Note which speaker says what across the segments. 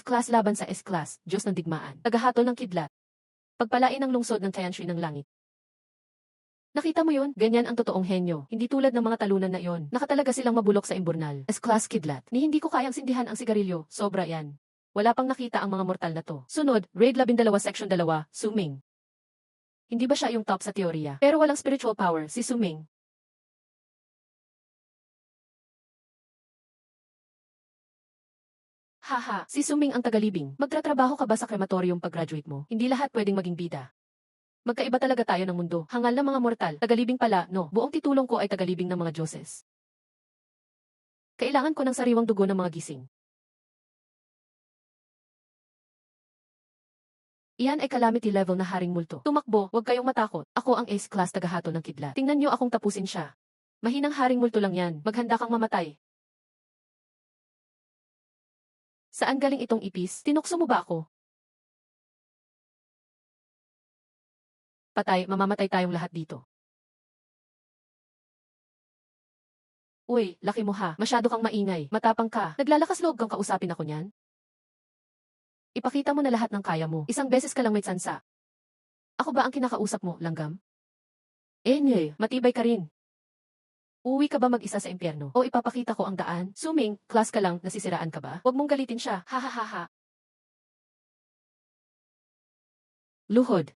Speaker 1: S-Class laban sa S-Class, Diyos ng digmaan. Tagahatol ng kidlat. Pagpalain ng lungsod ng Tianxi ng langit. Nakita mo yun? Ganyan ang totoong henyo. Hindi tulad ng mga talunan na iyon. Nakatalaga silang mabulok sa imburnal. S-Class kidlat. Ni hindi ko kayang sindihan ang sigarilyo. Sobra yan. Wala pang nakita ang mga mortal na to. Sunod, Raid 12 Section 2, Suming. Hindi ba siya yung top sa teorya? Pero walang spiritual power, si Suming. Haha, si Suming ang tagalibing. Magtratrabaho ka ba sa krematorium pag-graduate mo? Hindi lahat pwedeng maging bida. Magkaiba talaga tayo ng mundo. Hangal ng mga mortal, tagalibing pala, no? Buong titulong ko ay tagalibing ng mga Diyoses. Kailangan ko ng sariwang dugo ng mga gising. Iyan ay calamity level na haring multo. Tumakbo, huwag kayong matakot. Ako ang ace class tagahato ng kidlat. Tingnan niyo akong tapusin siya. Mahinang haring multo lang yan. Maghanda kang mamatay. Saan galing itong ipis? Tinukso mo ba ako? Patay, mamamatay tayong lahat dito. Uy, laki mo ha. Masyado kang maingay. Matapang ka. Naglalakas loob kang kausapin ako niyan? Ipakita mo na lahat ng kaya mo. Isang beses ka lang may tsansa. Ako ba ang kinakausap mo, langgam? Nye, matibay ka rin. Uwi ka ba mag-isa sa impyerno? O ipapakita ko ang daan? Suming, class ka lang, nasisiraan ka ba? Huwag mong galitin siya. Hahaha. Luhod.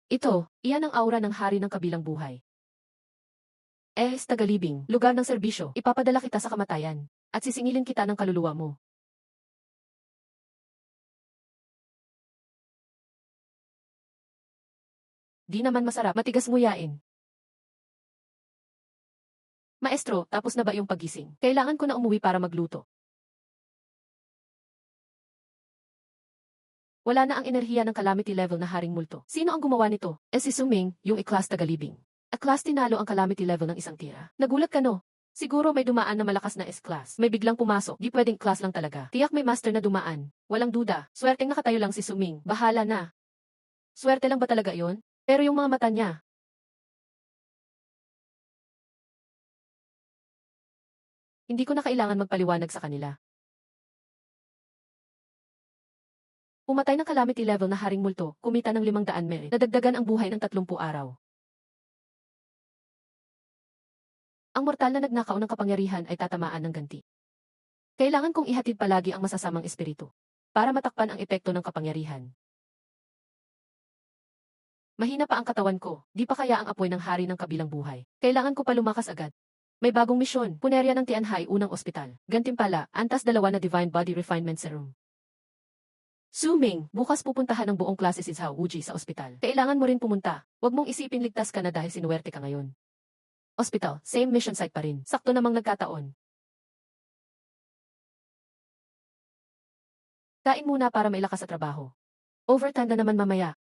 Speaker 1: Ito, iyan ang aura ng hari ng kabilang buhay. Tagalibing, lugar ng serbisyo, ipapadala kita sa kamatayan. At sisingilin kita ng kaluluwa mo. Di naman masarap, matigas nguyain. Maestro, tapos na ba yung pagising? Kailangan ko na umuwi para magluto. Wala na ang enerhiya ng calamity level na haring multo. Sino ang gumawa nito? Si Suming, yung i-class tagalibing. A-class tinalo ang calamity level ng isang tira. Nagulat ka no? Siguro may dumaan na malakas na S-class. May biglang pumasok, di pwedeng class lang talaga. Tiyak may master na dumaan. Walang duda. Swerteng nakatayo lang si Suming. Bahala na. Swerte lang ba talaga yon? Pero yung mga mata niya. Hindi ko na kailangan magpaliwanag sa kanila. Pumatay ng calamity level na haring multo, kumita ng 500 merit. Nadagdagan ang buhay ng 30 araw. Ang mortal na nagnakaw ng kapangyarihan ay tatamaan ng ganti. Kailangan kong ihatid palagi ang masasamang espiritu para matakpan ang epekto ng kapangyarihan. Mahina pa ang katawan ko, di pa kaya ang apoy ng hari ng kabilang buhay. Kailangan ko pa lumakas agad. May bagong misyon, punerya ng Tianhai unang ospital. Gantimpala, antas 2 na Divine Body Refinement Serum. Suming, bukas pupuntahan ng buong klase si Zhao Wuji sa ospital. Kailangan mo rin pumunta. Huwag mong isipin ligtas ka na dahil sinuwerte ka ngayon. Ospital, same mission site pa rin. Sakto namang nagkataon. Kain muna para mailakas sa trabaho. Overtime na naman mamaya.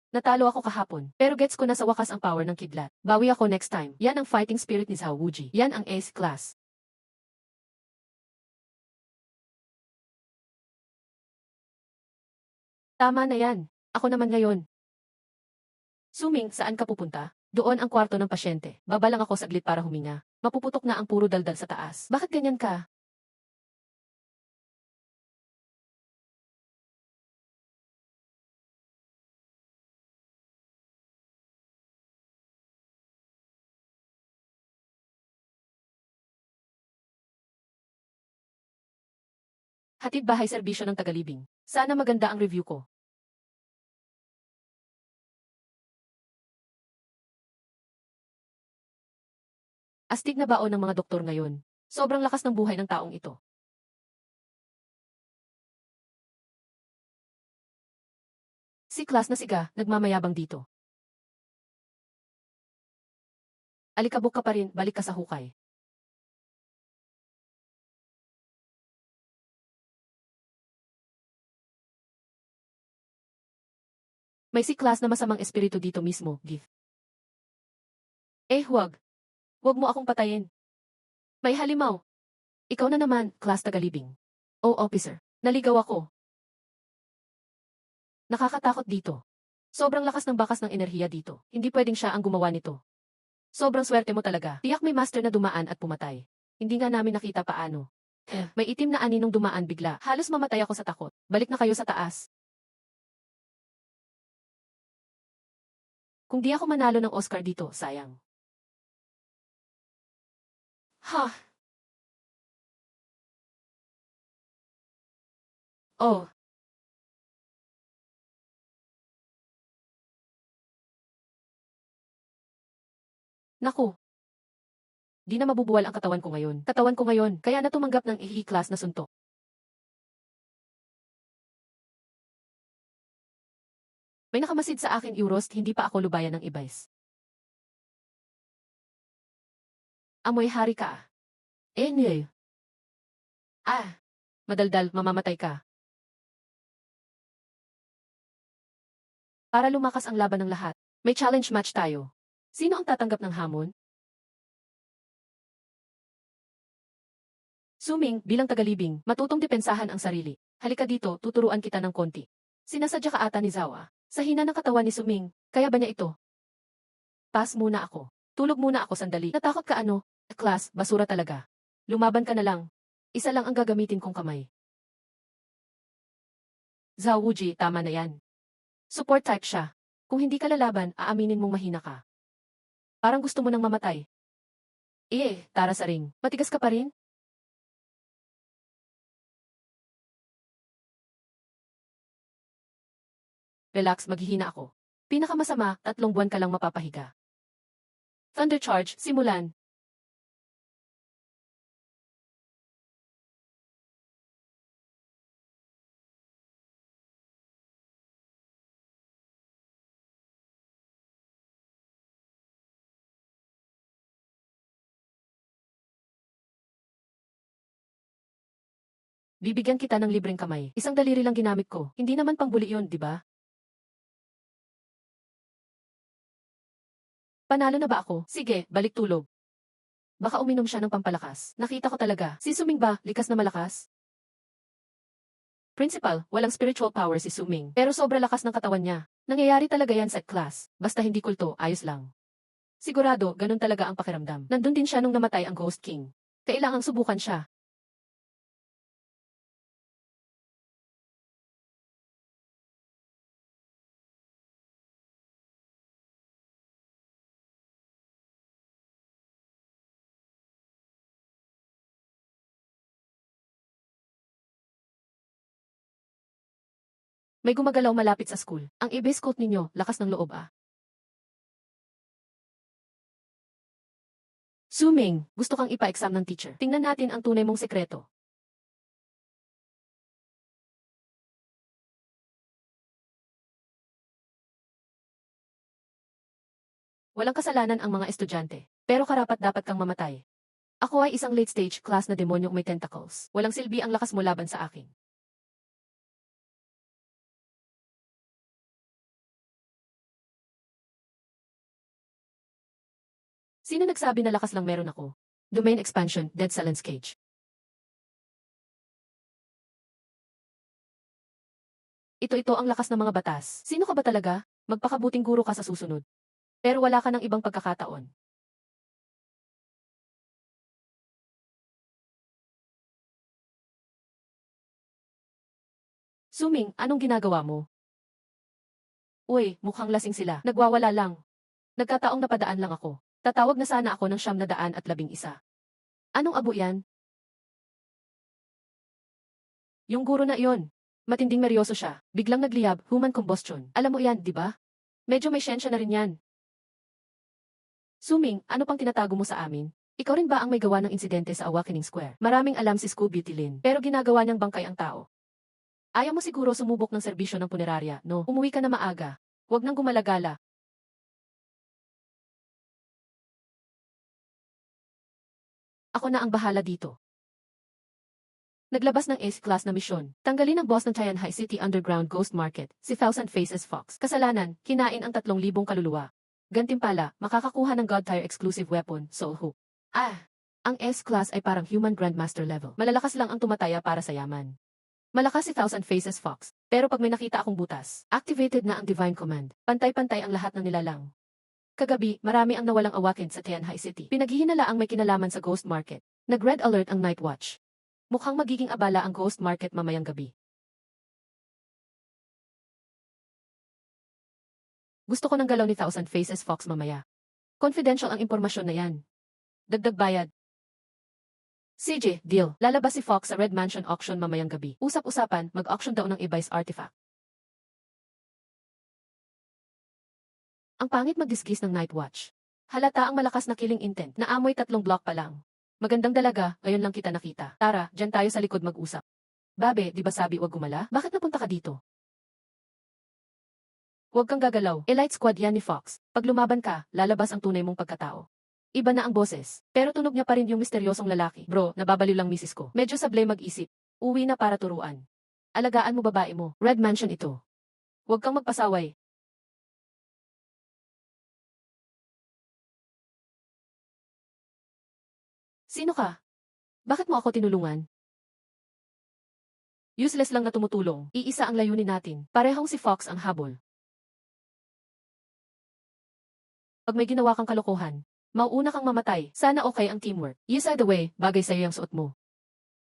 Speaker 1: Natalo ako kahapon, pero gets ko na sa wakas ang power ng kidlat. Bawi ako next time. Yan ang fighting spirit ni Zhao Wuji. Yan ang ace class. Tama na yan. Ako naman ngayon. Suming, saan ka pupunta? Doon ang kwarto ng pasyente. Baba lang ako saglit para huminga. Mapuputok na ang puro daldal sa taas. Bakit ganyan ka? Hatid bahay serbisyo ng tagalibing. Sana maganda ang review ko. Astig na baon ng mga doktor ngayon. Sobrang lakas ng buhay ng taong ito. Si class na siga, nagmamayabang dito. Alikabok ka pa rin, balik ka sa hukay. May si class na masamang espiritu dito mismo, Gif. Huwag. Huwag mo akong patayin. May halimaw. Ikaw na naman, class tagalibing. Oh, officer. Naligaw ako. Nakakatakot dito. Sobrang lakas ng bakas ng enerhiya dito. Hindi pwedeng siya ang gumawa nito. Sobrang swerte mo talaga. Tiyak may master na dumaan at pumatay. Hindi nga namin nakita paano. May itim na aninong dumaan bigla. Halos mamatay ako sa takot. Balik na kayo sa taas. Kung di ako manalo ng Oscar dito, sayang. Ha? Oh. Naku. Di na mabubuwal ang katawan ko ngayon. Katawan ko ngayon, kaya na tumanggap ng class na suntok. May nakamasid sa akin euros, hindi pa ako lubayan ng ibais. Amoy hari ka. Nye. Madaldal, mamamatay ka. Para lumakas ang laban ng lahat, may challenge match tayo. Sino ang tatanggap ng hamon? Suming, bilang tagalibing, matutong depensahan ang sarili. Halika dito, tuturuan kita ng konti. Sinasadya ka ata ni Zawa. Sa hina ng katawan ni Suming, kaya ba niya ito? Pass muna ako. Tulog muna ako sandali. Natakot ka ano? Class, basura talaga. Lumaban ka na lang. Isa lang ang gagamitin kong kamay. Zhao Wuji, tama na yan. Support type siya. Kung hindi ka lalaban, aaminin mong mahina ka. Parang gusto mo nang mamatay. Tara sa ring. Matigas ka pa rin? Relax, maghihina ako. Pinakamasama, 3 buwan ka lang mapapahiga. Thunder Charge, simulan. Bibigyan kita ng libreng kamay. Isang daliri lang ginamit ko. Hindi naman pangbuli yun, di ba? Panalo na ba ako? Sige, balik tulog. Baka uminom siya ng pampalakas. Nakita ko talaga. Si Suming ba, likas na malakas? Principal, walang spiritual power si Suming. Pero sobra lakas ng katawan niya. Nangyayari talaga yan sa class. Basta hindi kulto, ayos lang. Sigurado, ganun talaga ang pakiramdam. Nandun din siya nung namatay ang Ghost King. Kailangang subukan siya. May gumagalaw malapit sa school. Ang ibis coat ninyo, lakas ng loob ah. Suming, gusto kang ipa-exam ng teacher. Tingnan natin ang tunay mong sekreto. Walang kasalanan ang mga estudyante. Pero karapat-dapat kang mamatay. Ako ay isang late-stage class na demonyong may tentacles. Walang silbi ang lakas mo laban sa akin. Sino nagsabi na lakas lang meron ako? Domain expansion, Dead Silence Cage. Ito ang lakas ng mga batas. Sino ka ba talaga? Magpakabuting guro ka sa susunod. Pero wala ka ng ibang pagkakataon. Suming, anong ginagawa mo? Uy, mukhang lasing sila. Nagwawala lang. Nagkataong napadaan lang ako. Tatawag na sana ako ng 911. Anong abo yan? Yung guro na iyon. Matinding meryoso siya. Biglang nagliyab, human combustion. Alam mo yan, di ba? Medyo may siyensya na rin yan. Suming, ano pang tinatago mo sa amin? Ikaw rin ba ang may gawa ng insidente sa Awakening Square? Maraming alam si Scooby Tilin, pero ginagawa niyang bangkay ang tao. Ayaw mo siguro sumubok ng serbisyo ng punerarya, no? Umuwi ka na maaga. Huwag nang gumalagala. Ako na ang bahala dito. Naglabas ng S-class na misyon. Tanggalin ang boss ng Tianhai City Underground Ghost Market, si Thousand Faces Fox. Kasalanan, kinain ang 3,000 kaluluwa. Gantimpala, makakakuha ng God-tier exclusive weapon, Soul Hook. Ang S-class ay parang human grandmaster level. Malalakas lang ang tumataya para sa yaman. Malakas si Thousand Faces Fox, pero pag may nakita akong butas, activated na ang Divine Command. Pantay-pantay ang lahat ng nilalang. Kagabi, marami ang nawalang awakin sa Tianhai City. Pinaghihinala ang may kinalaman sa Ghost Market. Nag-red alert ang Night Watch. Mukhang magiging abala ang ghost market mamayang gabi. Gusto ko ng galaw ni Thousand Faces Fox mamaya. Confidential ang impormasyon na yan. Dagdag bayad. CJ, deal. Lalabas si Fox sa Red Mansion auction mamayang gabi. Usap-usapan, mag-auction daw ng Ibis artifact. Ang pangit magdisgis ng Night Watch. Halata ang malakas na killing intent na amoy 3 block pa lang. Magandang dalaga, ngayon lang kita nakita. Tara, dyan tayo sa likod mag-usap. Babe, di ba sabi wag gumala? Bakit napunta ka dito? Huwag kang gagalaw. Elite squad yan ni Fox. Pag lumaban ka, lalabas ang tunay mong pagkatao. Iba na ang boses. Pero tunog niya pa rin yung misteryosong lalaki. Bro, nababaliw lang misis ko. Medyo sablay mag-isip. Uwi na para turuan. Alagaan mo babae mo. Red Mansion ito. Huwag kang magpasaway. Sino ka? Bakit mo ako tinulungan? Useless lang na tumutulong. Iisa ang layunin natin. Parehong si Fox ang habol. Pag may ginawa kang kalokohan, mauuna kang mamatay. Sana okay ang teamwork. You said the way, bagay sa'yo yung suot mo.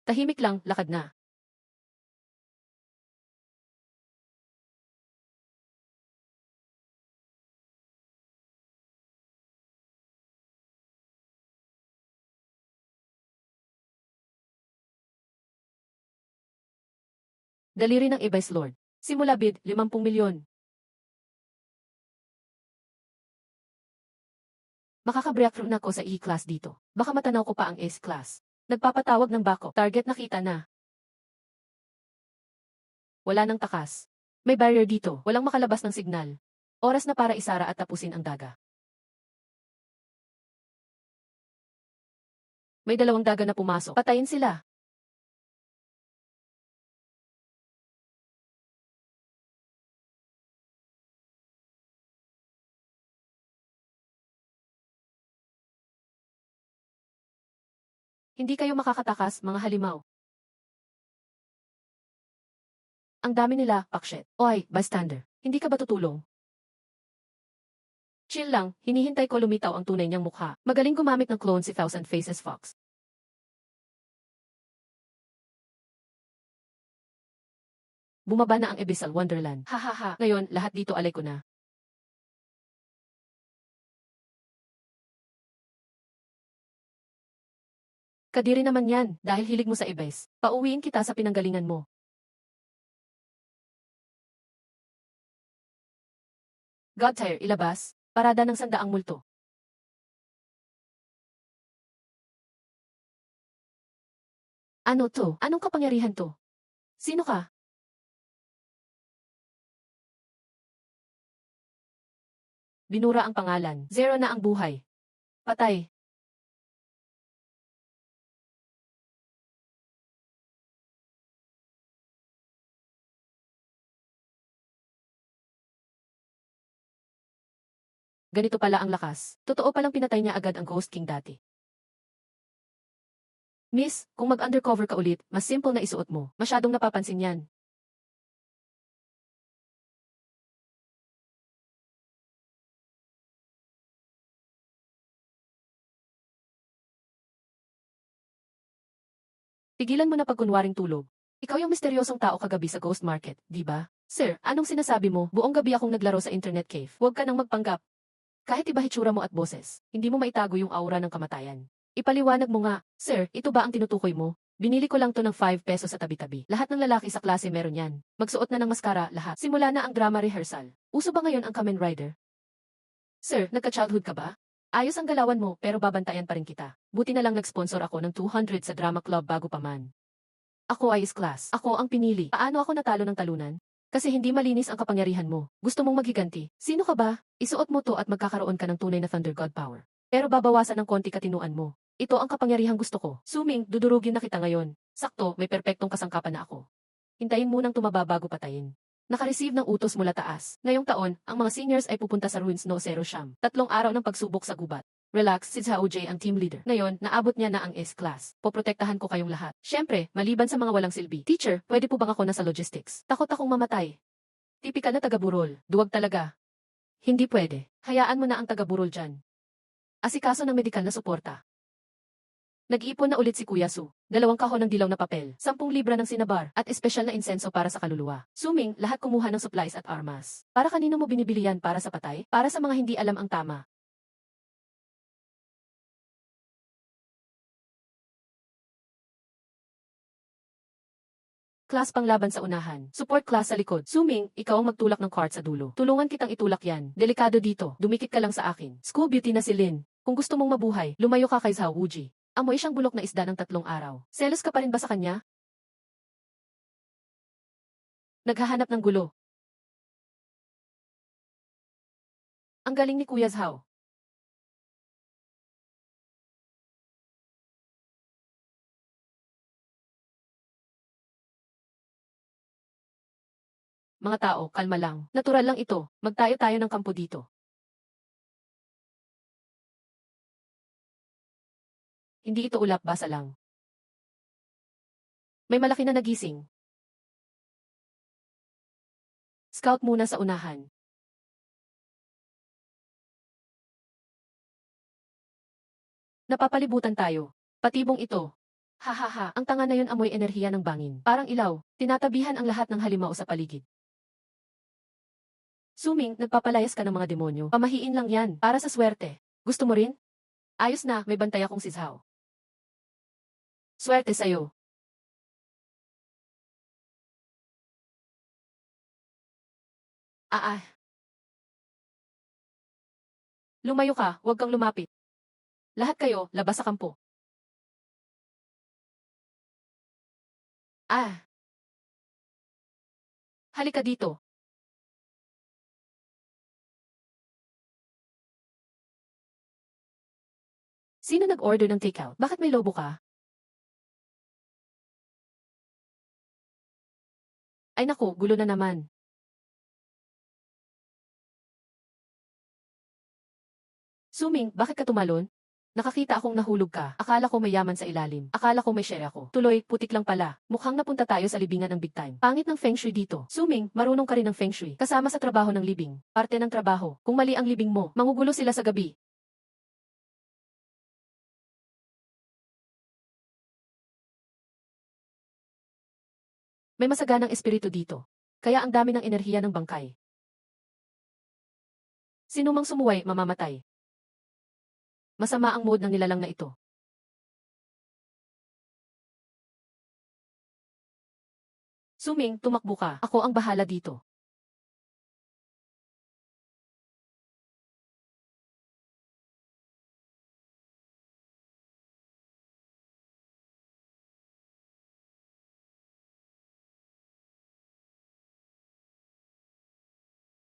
Speaker 1: Tahimik lang, lakad na. Daliri ng Ibis Lord. Simula bid, 50 milyon. Makaka-breakthrough na ko sa E-class dito. Baka matanaw ko pa ang S-class. Nagpapatawag ng backup. Target nakita na. Wala nang takas. May barrier dito. Walang makalabas ng signal. Oras na para isara at tapusin ang daga. May 2 daga na pumasok. Patayin sila. Hindi kayo makakatakas, mga halimaw. Ang dami nila, Pakshet. Oy, bystander. Hindi ka ba tutulong? Chill lang, hinihintay ko lumitaw ang tunay niyang mukha. Magaling gumamit ng clone si Thousand Faces Fox. Bumaba na ang Abyssal Wonderland. Hahaha, ngayon, lahat dito alay ko na. Kadiri naman yan, dahil hilig mo sa Ibis. Pauwiin kita sa pinanggalingan mo. Godtire, ilabas. Parada ng 100 multo. Ano to? Anong kapangyarihan to? Sino ka? Binura ang pangalan. 0 na ang buhay. Patay. Ganito pala ang lakas. Totoo palang pinatay niya agad ang Ghost King dati. Miss, kung mag-undercover ka ulit, mas simple na isuot mo. Masyadong napapansin yan. Pigilan mo na pagkunwaring tulog. Ikaw yung misteryosong tao kagabi sa Ghost Market, di ba? Sir, anong sinasabi mo? Buong gabi akong naglaro sa internet cave. Huwag ka nang magpanggap. Kahit iba hitsura mo at boses, hindi mo maitago yung aura ng kamatayan. Ipaliwanag mo nga, sir, ito ba ang tinutukoy mo? Binili ko lang to ng 5 pesos sa tabi-tabi. Lahat ng lalaki sa klase meron yan. Magsuot na ng maskara, lahat. Simula na ang drama rehearsal. Uso ba ngayon ang Kamen Rider? Sir, nagka-childhood ka ba? Ayos ang galawan mo, pero babantayan pa rin kita. Buti na lang nag-sponsor ako ng 200 sa drama club bago pa man. Ako ay class. Ako ang pinili. Paano ako natalo ng talunan? Kasi hindi malinis ang kapangyarihan mo. Gusto mong maghiganti. Sino ka ba? Isuot mo to at magkakaroon ka ng tunay na Thunder God power. Pero babawasan ng konti katinuan mo. Ito ang kapangyarihang gusto ko. Suming, dudurugin na kita ngayon. Sakto, may perpektong kasangkapan na ako. Hintayin munang tumaba bago patayin. Nakareceive ng utos mula taas. Ngayong taon, ang mga seniors ay pupunta sa ruins no Zero Sham. 3 araw ng pagsubok sa gubat. Relax, si Zhao J ang team leader. Ngayon, naabot niya na ang S-class. Poprotektahan ko kayong lahat. Siyempre, maliban sa mga walang silbi. Teacher, pwede po bang ako nasa logistics? Takot akong mamatay. Tipikal na taga-burol. Duwag talaga. Hindi pwede. Hayaan mo na ang taga-burol dyan. Asikaso ng medikal na suporta. Nag-ipon na ulit si Kuya Su. 2 kahon ng dilaw na papel, 10 libra ng sinabar, at espesyal na insenso para sa kaluluwa. Suming, lahat kumuha ng supplies at armas. Para kanino mo binibili yan, para sa patay? Para sa mga hindi alam ang tama. Class panglaban sa unahan. Support class sa likod. Suming, ikaw ang magtulak ng cart sa dulo. Tulungan kitang itulak yan. Delikado dito. Dumikit ka lang sa akin. School beauty na si Lin. Kung gusto mong mabuhay, lumayo ka kay Zhao Wuji. Amoy siyang bulok na isda ng 3 araw. Selos ka pa rin ba sa kanya? Naghahanap ng gulo. Ang galing ni Kuya Zhao. Mga tao, kalma lang. Natural lang ito. Magtayo-tayo ng kampo dito. Hindi ito ulap, basa lang. May malaki na nagising. Scout muna sa unahan. Napapalibutan tayo. Patibong ito. Hahaha, ang tanga na yun amoy enerhiya ng bangin. Parang ilaw, tinatabihan ang lahat ng halimaw sa paligid. Suming, nagpapalayas ka ng mga demonyo. Pamahiin lang yan, para sa swerte. Gusto mo rin? Ayos na, may bantay akong si Zhao. Swerte sa'yo. Ah. Lumayo ka, huwag kang lumapit. Lahat kayo, labas sa kampo. Ah. Halika dito. Sino nag-order ng takeout? Bakit may lobo ka? Ay naku, gulo na naman. Suming, bakit ka tumalon? Nakakita akong nahulog ka. Akala ko may yaman sa ilalim. Akala ko may share ako. Tuloy, putik lang pala. Mukhang napunta tayo sa libingan ng big time. Pangit ng feng shui dito. Suming, marunong ka rin ng feng shui. Kasama sa trabaho ng libing. Parte ng trabaho. Kung mali ang libing mo, mangugulo sila sa gabi. May masaganang espiritu dito. Kaya ang dami ng enerhiya ng bangkay. Sinumang sumuway, mamamatay. Masama ang mood ng nilalang na ito. Suming, tumakbo ka. Ako ang bahala dito.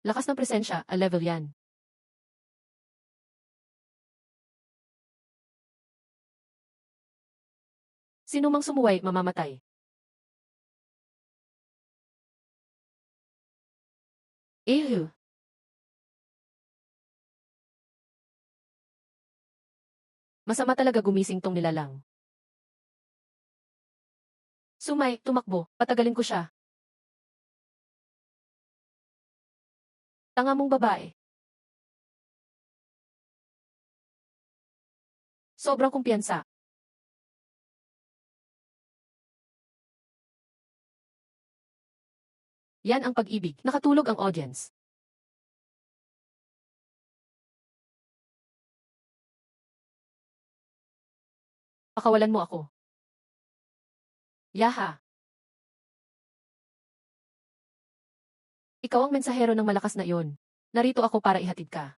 Speaker 1: Lakas ng presensya, a level yan. Sinumang sumuway, mamamatay. Ew. Masama talaga gumising tong nilalang. Sumay, tumakbo, patagalin ko siya. Tanga mong babae. Sobrang kumpiyansa. Yan ang pag-ibig. Nakatulog ang audience. Pakawalan mo ako. Yaha. Ikaw ang mensahero ng malakas na iyon. Narito ako para ihatid ka.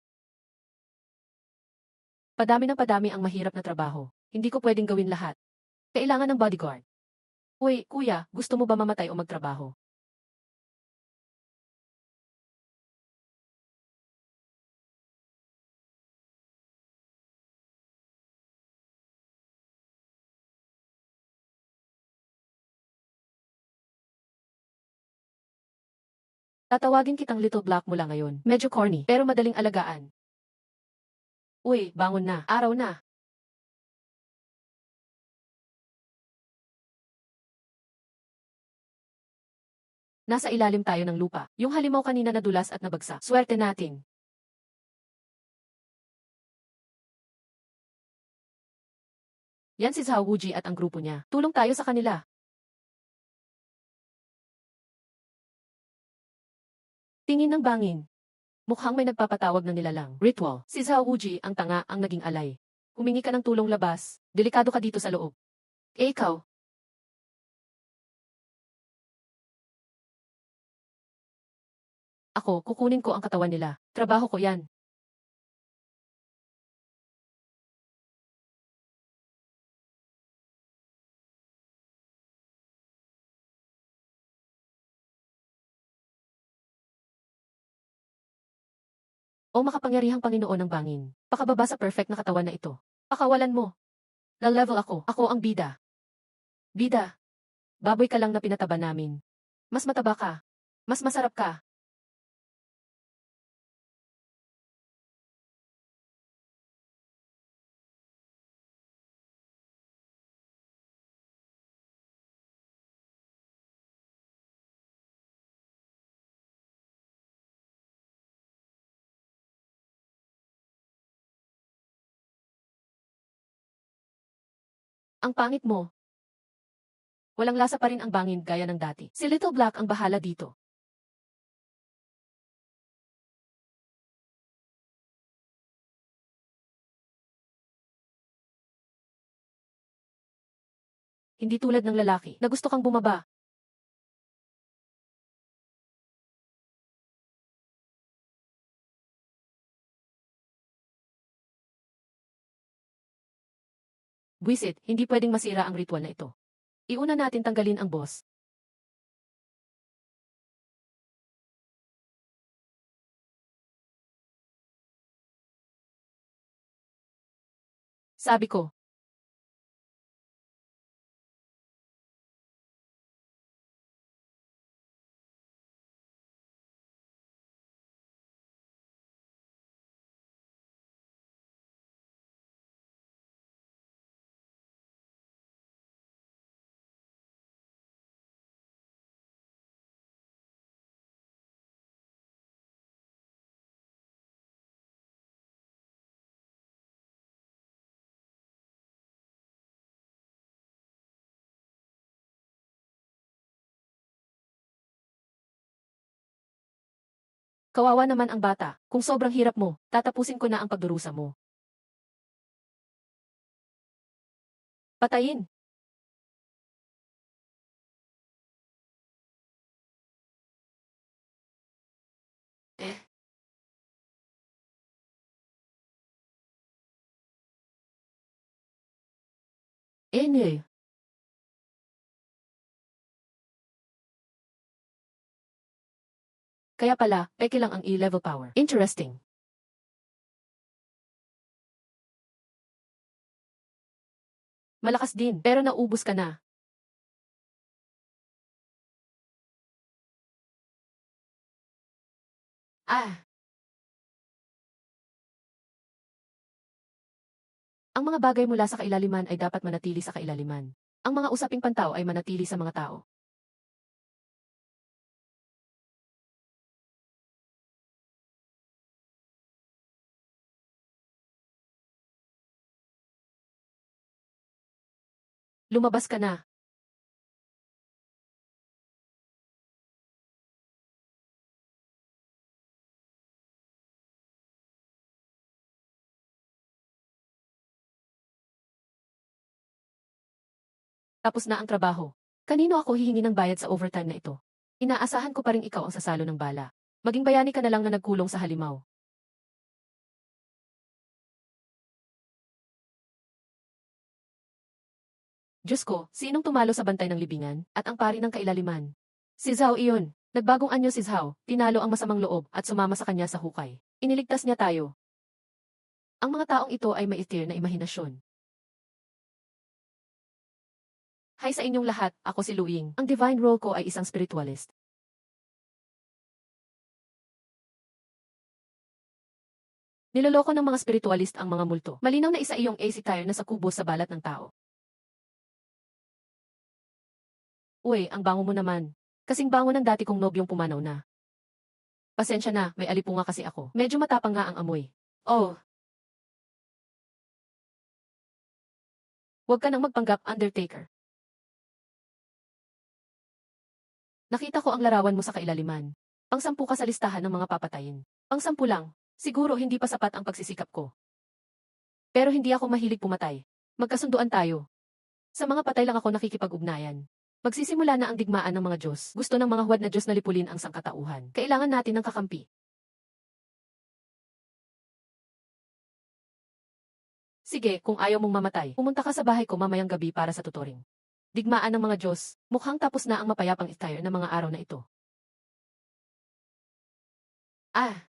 Speaker 1: Padami ng padami ang mahirap na trabaho. Hindi ko pwedeng gawin lahat. Kailangan ng bodyguard. Uy, kuya, gusto mo ba mamatay o magtrabaho? Tatawagin kitang Little Black mula ngayon. Medyo corny, pero madaling alagaan. Uy, bangon na. Araw na. Nasa ilalim tayo ng lupa. Yung halimaw kanina nadulas at nabagsak. Swerte natin. Yan si Zhao Wuji at ang grupo niya. Tulong tayo sa kanila. Tingin ng bangin. Mukhang may nagpapatawag ng nilalang. Ritual. Si Zhao Wuji ang tanga ang naging alay. Humingi ka ng tulong labas. Delikado ka dito sa loob. Eh ikaw? Ako, kukunin ko ang katawan nila. Trabaho ko yan. O makapangyarihang Panginoon ng bangin. Pakababa sa perfect na katawan na ito. Pakawalan mo. Na-level ako. Ako ang bida. Bida. Baboy ka lang na pinataba namin. Mas mataba ka. Mas masarap ka. Ang pangit mo. Walang lasa pa rin ang bangin gaya ng dati. Si Little Black ang bahala dito. Hindi tulad ng lalaki na gusto kang bumaba. Buwisit, hindi pwedeng masira ang ritual na ito. Iuna natin tanggalin ang boss. Sabi ko, kawawa naman ang bata. Kung sobrang hirap mo, tatapusin ko na ang pagdurusa mo. Patayin. Eh, eh. Kaya pala, peke lang ang E-level power. Interesting. Malakas din, pero naubos ka na. Ah, ang mga bagay mula sa kailaliman ay dapat manatili sa kailaliman. Ang mga usaping pantao ay manatili sa mga tao. Lumabas ka na. Tapos na ang trabaho. Kanino ako hihingi ng bayad sa overtime na ito? Inaasahan ko pa rin ikaw ang sasalo ng bala. Maging bayani ka na lang na nagkulong sa halimaw. Diyos ko, sinong tumalo sa bantay ng libingan at ang pari ng kailaliman? Si Zhao iyon. Nagbagong anyo si Zhao, tinalo ang masamang loob at sumama sa kanya sa hukay. Iniligtas niya tayo. Ang mga taong ito ay may itir na imahinasyon. Hi sa inyong lahat, ako si Luing. Ang divine role ko ay isang spiritualist. Niloloko ng mga spiritualist ang mga multo. Malinaw na isa iyong AC tire na sa kubo sa balat ng tao. Uy, ang bango mo naman. Kasing bango ng dati kong nobyong pumanaw na. Pasensya na, may alipunga kasi ako. Medyo matapang nga ang amoy. Oh, Huwag ka nang magpanggap, Undertaker. Nakita ko ang larawan mo sa kailaliman. Pang-10 ka sa listahan ng mga papatayin. Pang-10 lang. Siguro hindi pa sapat ang pagsisikap ko. Pero hindi ako mahilig pumatay. Magkasunduan tayo. Sa mga patay lang ako nakikipag-ugnayan. Magsisimula na ang digmaan ng mga Diyos. Gusto ng mga huwad na Diyos na lipulin ang sangkatauhan. Kailangan natin ng kakampi. Sige, kung ayaw mong mamatay, pumunta ka sa bahay ko mamayang gabi para sa tutoring. Digmaan ng mga Diyos, mukhang tapos na ang mapayapang attire ng mga araw na ito. Ah,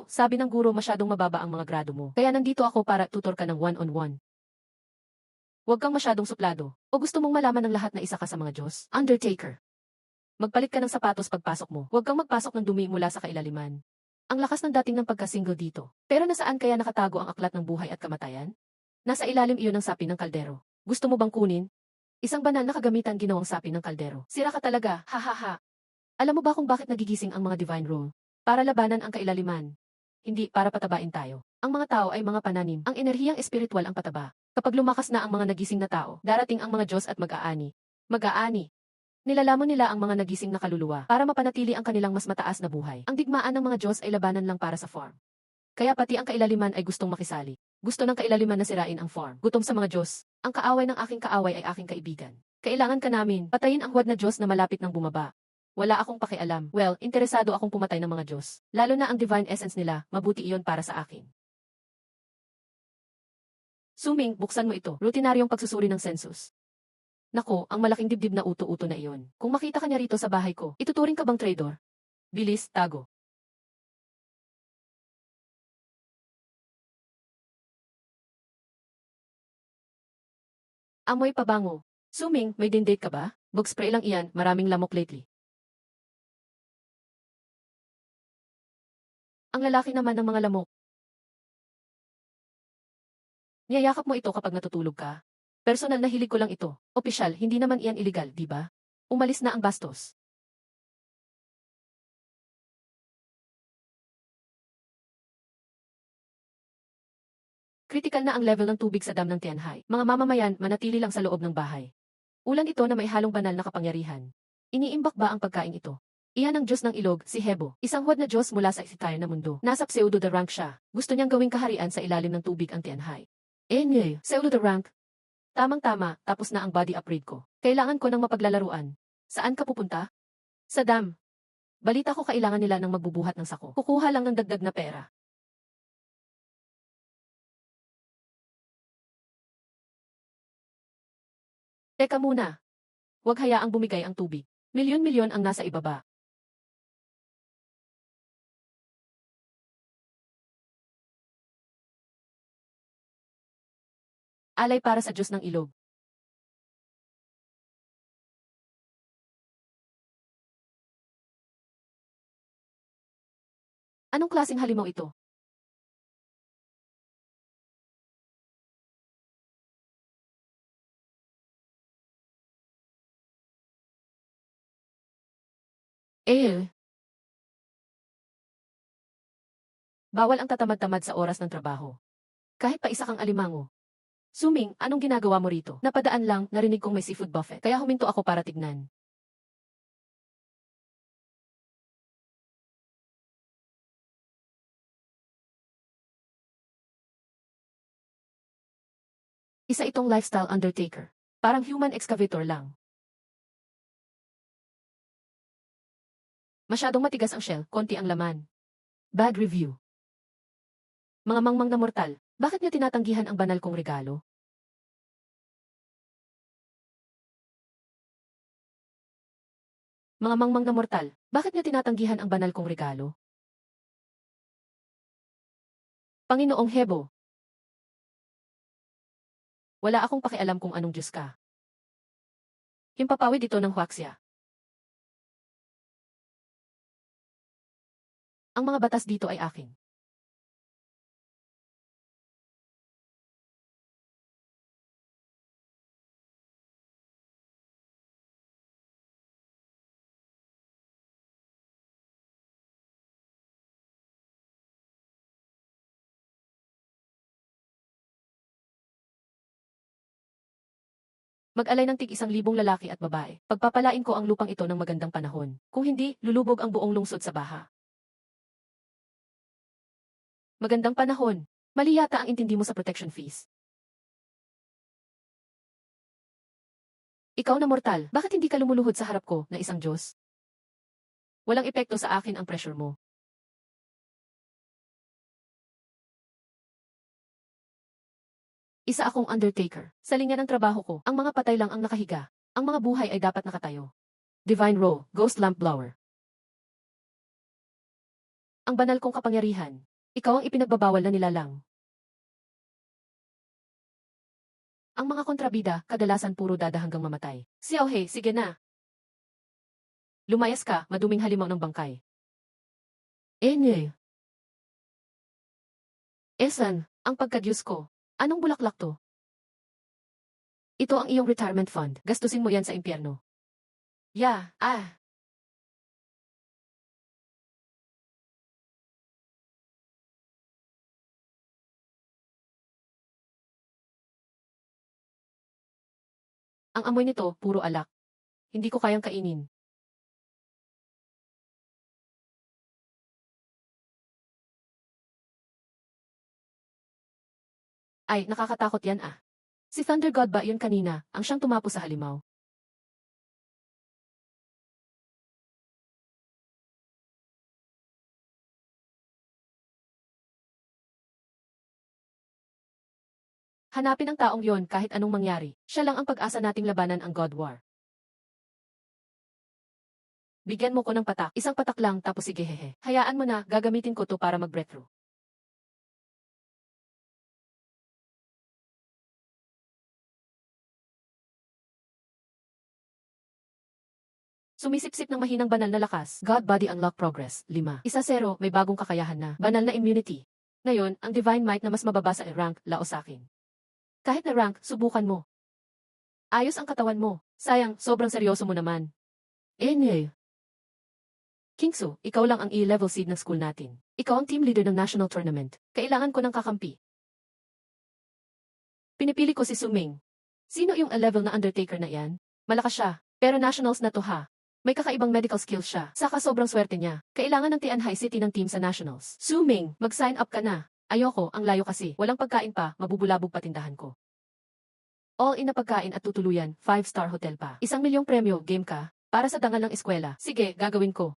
Speaker 1: sabi ng guro masyadong mababa ang mga grado mo. Kaya nandito ako para tutor ka ng one-on-one. Huwag kang masyadong suplado. O gusto mong malaman ng lahat na isa ka sa mga Diyos? Undertaker. Magpalit ka ng sapatos pagpasok mo. Huwag kang magpasok ng dumi mula sa kailaliman. Ang lakas ng dating ng pagka-single dito. Pero nasaan kaya nakatago ang aklat ng buhay at kamatayan? Nasa ilalim iyon ng sapi ng kaldero. Gusto mo bang kunin? Isang banal na kagamitan ginawang sapi ng kaldero. Sira ka talaga, ha ha ha. Alam mo ba kung bakit nagigising ang mga divine rule? Para labanan ang kailaliman. Hindi para patabain tayo. Ang mga tao ay mga pananim. Ang enerhiyang espiritual ang pataba. Kapag lumakas na ang mga nagising na tao, darating ang mga Diyos at mag-aani. Mag-aani. Nilalamon nila ang mga nagising na kaluluwa para mapanatili ang kanilang mas mataas na buhay. Ang digmaan ng mga Diyos ay labanan lang para sa form. Kaya pati ang kailaliman ay gustong makisali. Gusto ng kailaliman na sirain ang form. Gutom sa mga Diyos. Ang kaaway ng aking kaaway ay aking kaibigan. Kailangan ka namin. Patayin ang huwad na Diyos na malapit ng bumaba. Wala akong pakialam. Well, interesado akong pumatay ng mga Diyos. Lalo na ang divine essence nila, mabuti iyon para sa akin. Suming, buksan mo ito. Rutinaryong pagsusuri ng census. Nako, ang malaking dibdib na uto-uto na iyon. Kung makita ka niya rito sa bahay ko, ituturing ka bang traitor? Bilis, tago. Amoy pabango. Suming, may dindate ka ba? Bug spray lang iyan, maraming lamok lately. Ang lalaki naman ng mga lamok. Niyayakap mo ito kapag natutulog ka. Personal na hilig ko lang ito. Opisyal, hindi naman iyan illegal, di ba? Umalis na ang bastos. Critical na ang level ng tubig sa dam ng Tianhai. Mga mamamayan, manatili lang sa loob ng bahay. Ulan ito na may halong banal na kapangyarihan. Iniimbak ba ang pagkain ito? Iyan ang Diyos ng ilog, si Hebo. Isang huwad na Diyos mula sa isitayan na mundo. Nasa pseudo the rank siya. Gusto niyang gawing kaharian sa ilalim ng tubig ang Tianhai. Nye, pseudo the rank. Tamang-tama, tapos na ang body upgrade ko. Kailangan ko ng mapaglalaruan. Saan ka pupunta? Sa dam. Balita ko kailangan nila ng magbubuhat ng sako. Kukuha lang ng dagdag na pera. Teka muna. Huwag hayaang bumigay ang tubig. Milyon-milyon ang nasa ibaba. Alay para sa Diyos ng ilog. Anong klaseng halimaw ito? Eh, bawal ang tatamad-tamad sa oras ng trabaho. Kahit pa isa kang alimango. Suming, anong ginagawa mo rito? Napadaan lang, narinig kong may seafood buffet. Kaya huminto ako para tignan. Isa itong lifestyle undertaker. Parang human excavator lang. Masyadong matigas ang shell, konti ang laman. Bad review. Mga mangmang na mortal, bakit niyo tinatanggihan ang banal kong regalo? Mga mangmang na mortal, bakit niyo tinatanggihan ang banal kong regalo? Panginoong Hebo, wala akong pakialam kung anong Diyos ka. Himpapawid ito ng huwaksya. Ang mga batas dito ay akin. Mag-alay ng tig-1,000 lalaki at babae. Pagpapalain ko ang lupang ito ng magandang panahon. Kung hindi, lulubog ang buong lungsod sa baha. Magandang panahon. Mali yata ang intindi mo sa protection fees. Ikaw na mortal, bakit hindi ka lumuluhod sa harap ko na isang Diyos? Walang epekto sa akin ang pressure mo. Isa akong undertaker. Sa linya ng trabaho ko, ang mga patay lang ang nakahiga. Ang mga buhay ay dapat nakatayo. Divine Row, Ghost Lamp Blower. Ang banal kong kapangyarihan. Ikaw ang ipinagbabawal na nilalang. Ang mga kontrabida, kadalasan puro dada hanggang mamatay. Xiaohe, sige na. Lumayas ka, maduming halimaw ng bangkay. Enye. Esan, ang pagkadyos ko. Anong bulaklak to? Ito ang iyong retirement fund. Gastusin mo yan sa impyerno. Yeah. Ang amoy nito, puro alak. Hindi ko kayang kainin. Ay, nakakatakot yan ah. Si Thunder God ba yun kanina, ang siyang tumapo sa halimaw? Hanapin ang taong yon kahit anong mangyari. Siya lang ang pag-asa nating labanan ang God War. Bigyan mo ko ng patak. Isang patak lang tapos sige hehe. Hayaan mo na, gagamitin ko to para mag-breakthrough. Sumisipsip ng mahinang banal na lakas. God Body Unlock Progress. 5. 1-0, may bagong kakayahan na. Banal na immunity. Ngayon, ang Divine Might na mas mababa sa rank, lao sa akin. Kahit na rank, subukan mo. Ayos ang katawan mo. Sayang, sobrang seryoso mo naman. Enye. Kingsu, ikaw lang ang E-level seed ng school natin. Ikaw ang team leader ng national tournament. Kailangan ko ng kakampi. Pinipili ko si Suming. Sino yung A-level na undertaker na yan? Malakas siya, pero nationals na to ha. May kakaibang medical skills siya, saka sobrang swerte niya. Kailangan ng Tianhai City ng team sa nationals. Suming, mag-sign up ka na. Ayoko, ang layo kasi. Walang pagkain pa, mabubulabog patindahan ko. All-in na pagkain at tutuluyan, 5-star hotel pa. 1 milyong premyo, game ka? Para sa dangal ng eskwela. Sige, gagawin ko.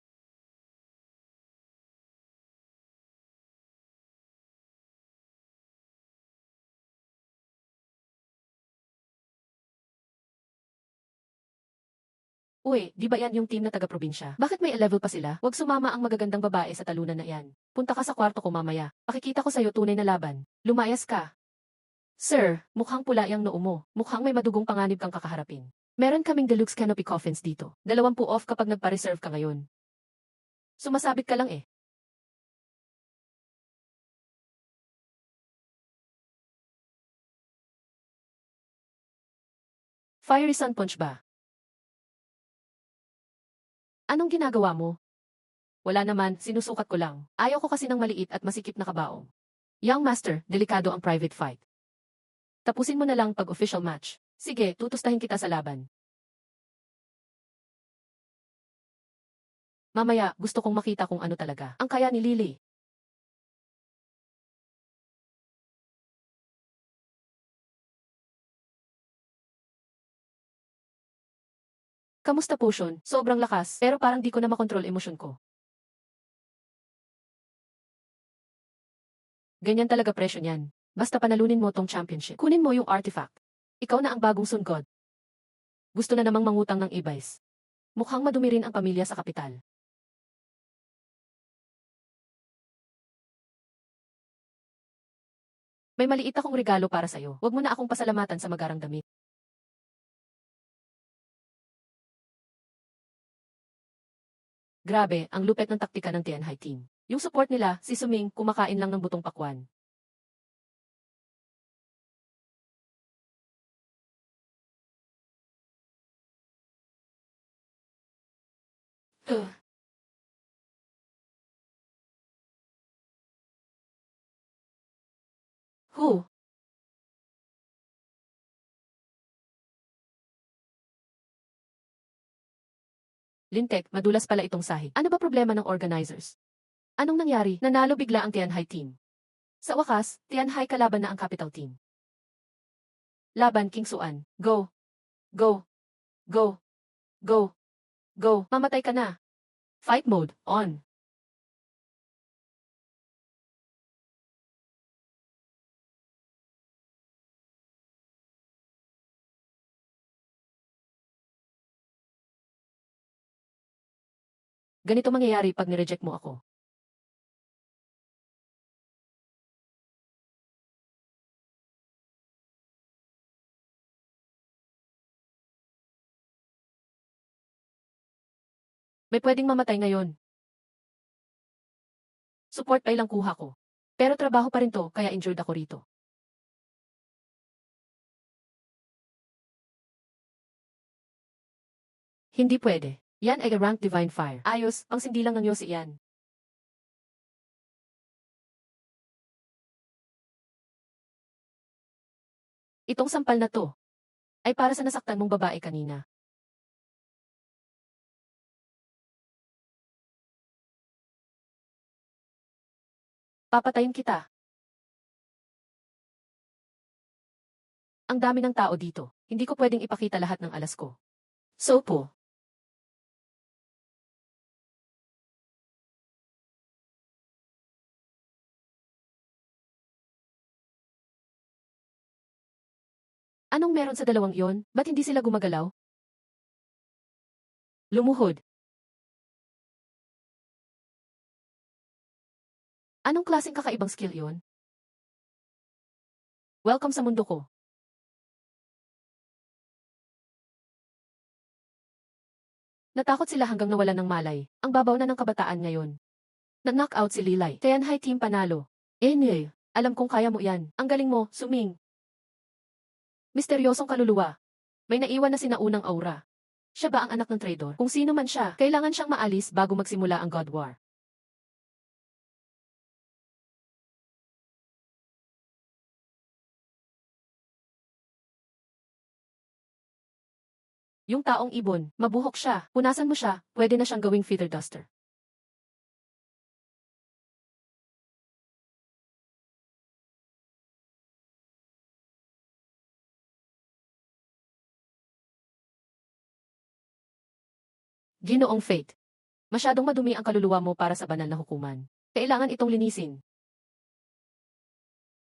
Speaker 1: Uy, di ba yan yung team na taga-probinsya? Bakit may level pa sila? Huwag sumama ang magagandang babae sa talunan na yan. Punta ka sa kwarto ko mamaya. Pakikita ko sa'yo tunay na laban. Lumayas ka. Sir, mukhang pula yung noo mo. Mukhang may madugong panganib kang kakaharapin. Meron kaming deluxe canopy coffins dito. 20 off kapag nagpa-reserve ka ngayon. Sumasabit ka lang eh. Fiery Sun Punch ba? Anong ginagawa mo? Wala naman, sinusukat ko lang. Ayaw ko kasi ng maliit at masikip na kabaong. Young Master, delikado ang private fight. Tapusin mo na lang pag official match. Sige, tutustahin kita sa laban. Mamaya, gusto kong makita kung ano talaga ang kaya ni Lily. Kamusta potion? Sobrang lakas, pero parang di ko na makontrol emosyon ko. Ganyan talaga presyo niyan. Basta panalunin mo tong championship. Kunin mo yung artifact. Ikaw na ang bagong Sun God. Gusto na namang mangutang ng e-vice. Mukhang madumi rin ang pamilya sa kapital. May maliit akong regalo para sa'yo. Huwag mo na akong pasalamatan sa magarang damit. Grabe, ang lupet ng taktika ng Tianhai team. Yung support nila, si Suming, kumakain lang ng butong pakwan. Ugh. Who? Lintek, madulas pala itong sahig. Ano ba problema ng organizers? Anong nangyari? Nanalo bigla ang Tianhai team. Sa wakas, Tianhai kalaban na ang capital team. Laban King Suan. Go! Go! Go! Go! Go! Mamatay ka na! Fight mode, on! Ganito mangyayari pag nireject mo ako. May pwedeng mamatay ngayon. Support pay lang kuha ko. Pero trabaho pa rin to, kaya injured ako rito. Hindi pwede. Yan ay rank Divine Fire. Ayos, pang sindi lang ng Yosi yan. Itong sampal na to ay para sa nasaktan mong babae kanina. Papatayin kita. Ang dami ng tao dito. Hindi ko pwedeng ipakita lahat ng alas ko. So po. Anong meron sa dalawang iyon? Ba't hindi sila gumagalaw? Lumuhod. Anong klaseng kakaibang skill iyon? Welcome sa mundo ko. Natakot sila hanggang nawalan ng malay. Ang babaw na ng kabataan ngayon. Na-knockout si Lilay. Tianhai team panalo. Enel, alam kong kaya mo yan. Ang galing mo, Suming. Misteryosong kaluluwa. May naiwan na sinaunang aura. Siya ba ang anak ng traidor? Kung sino man siya, kailangan siyang maalis bago magsimula ang God War. Yung taong ibon, mabuhok siya. Punasan mo siya, pwede na siyang gawing feather duster. Ginoong Fate. Masyadong madumi ang kaluluwa mo para sa banal na hukuman. Kailangan itong linisin.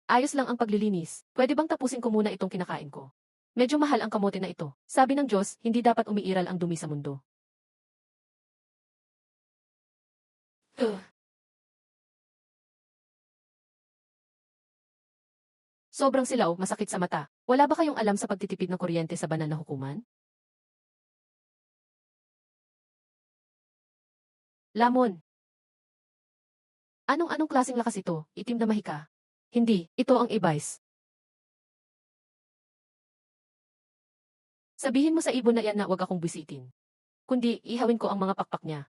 Speaker 1: Ayos lang ang paglilinis. Pwede bang tapusin ko muna itong kinakain ko? Medyo mahal ang kamote na ito. Sabi ng Diyos, hindi dapat umiiral ang dumi sa mundo. Sobrang silaw, masakit sa mata. Wala ba kayong alam sa pagtitipid ng kuryente sa banal na hukuman? Lamon. Anong klaseng lakas ito? Itim na mahika? Hindi, ito ang e-vice. Sabihin mo sa ibon na yan na wag akong bisitin. Kundi, ihawin ko ang mga pakpak niya.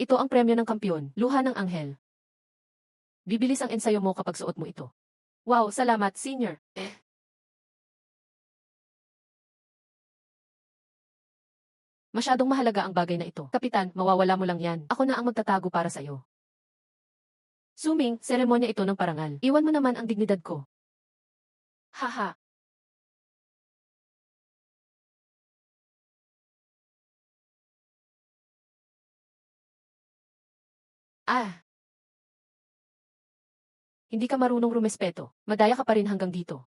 Speaker 1: Ito ang premyo ng kampiyon, luha ng anghel. Bibilis ang ensayo mo kapag suot mo ito. Wow, salamat, senior. Masyadong mahalaga ang bagay na ito. Kapitan, mawawala mo lang yan. Ako na ang magtatago para sa'yo. Suming, seremonya ito ng parangal. Iwan mo naman ang dignidad ko. Haha. Ah, hindi ka marunong rumespeto. Madaya ka pa rin hanggang dito.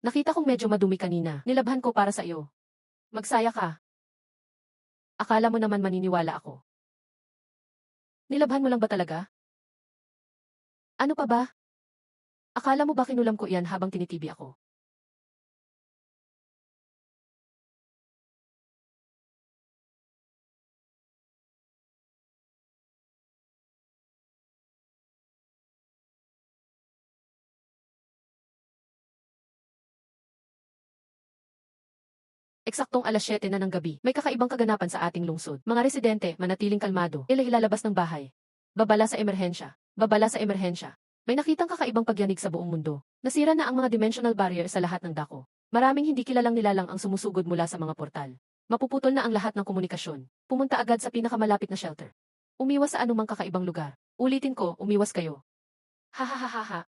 Speaker 1: Nakita kong medyo madumi kanina. Nilabhan ko para sa iyo. Magsaya ka. Akala mo naman maniniwala ako. Nilabhan mo lang ba talaga? Ano pa ba? Akala mo ba kinulam ko iyan habang tinitibi ako? Eksaktong alas 7 na ng gabi. May kakaibang kaganapan sa ating lungsod. Mga residente, manatiling kalmado. Ilalabas ng bahay. Babala sa emerhensya. Babala sa emerhensya. May nakitang kakaibang pagyanig sa buong mundo. Nasira na ang mga dimensional barrier sa lahat ng dako. Maraming hindi kilalang nilalang ang sumusugod mula sa mga portal. Mapuputol na ang lahat ng komunikasyon. Pumunta agad sa pinakamalapit na shelter. Umiwas sa anumang kakaibang lugar. Ulitin ko, umiwas kayo. Ha ha ha ha ha.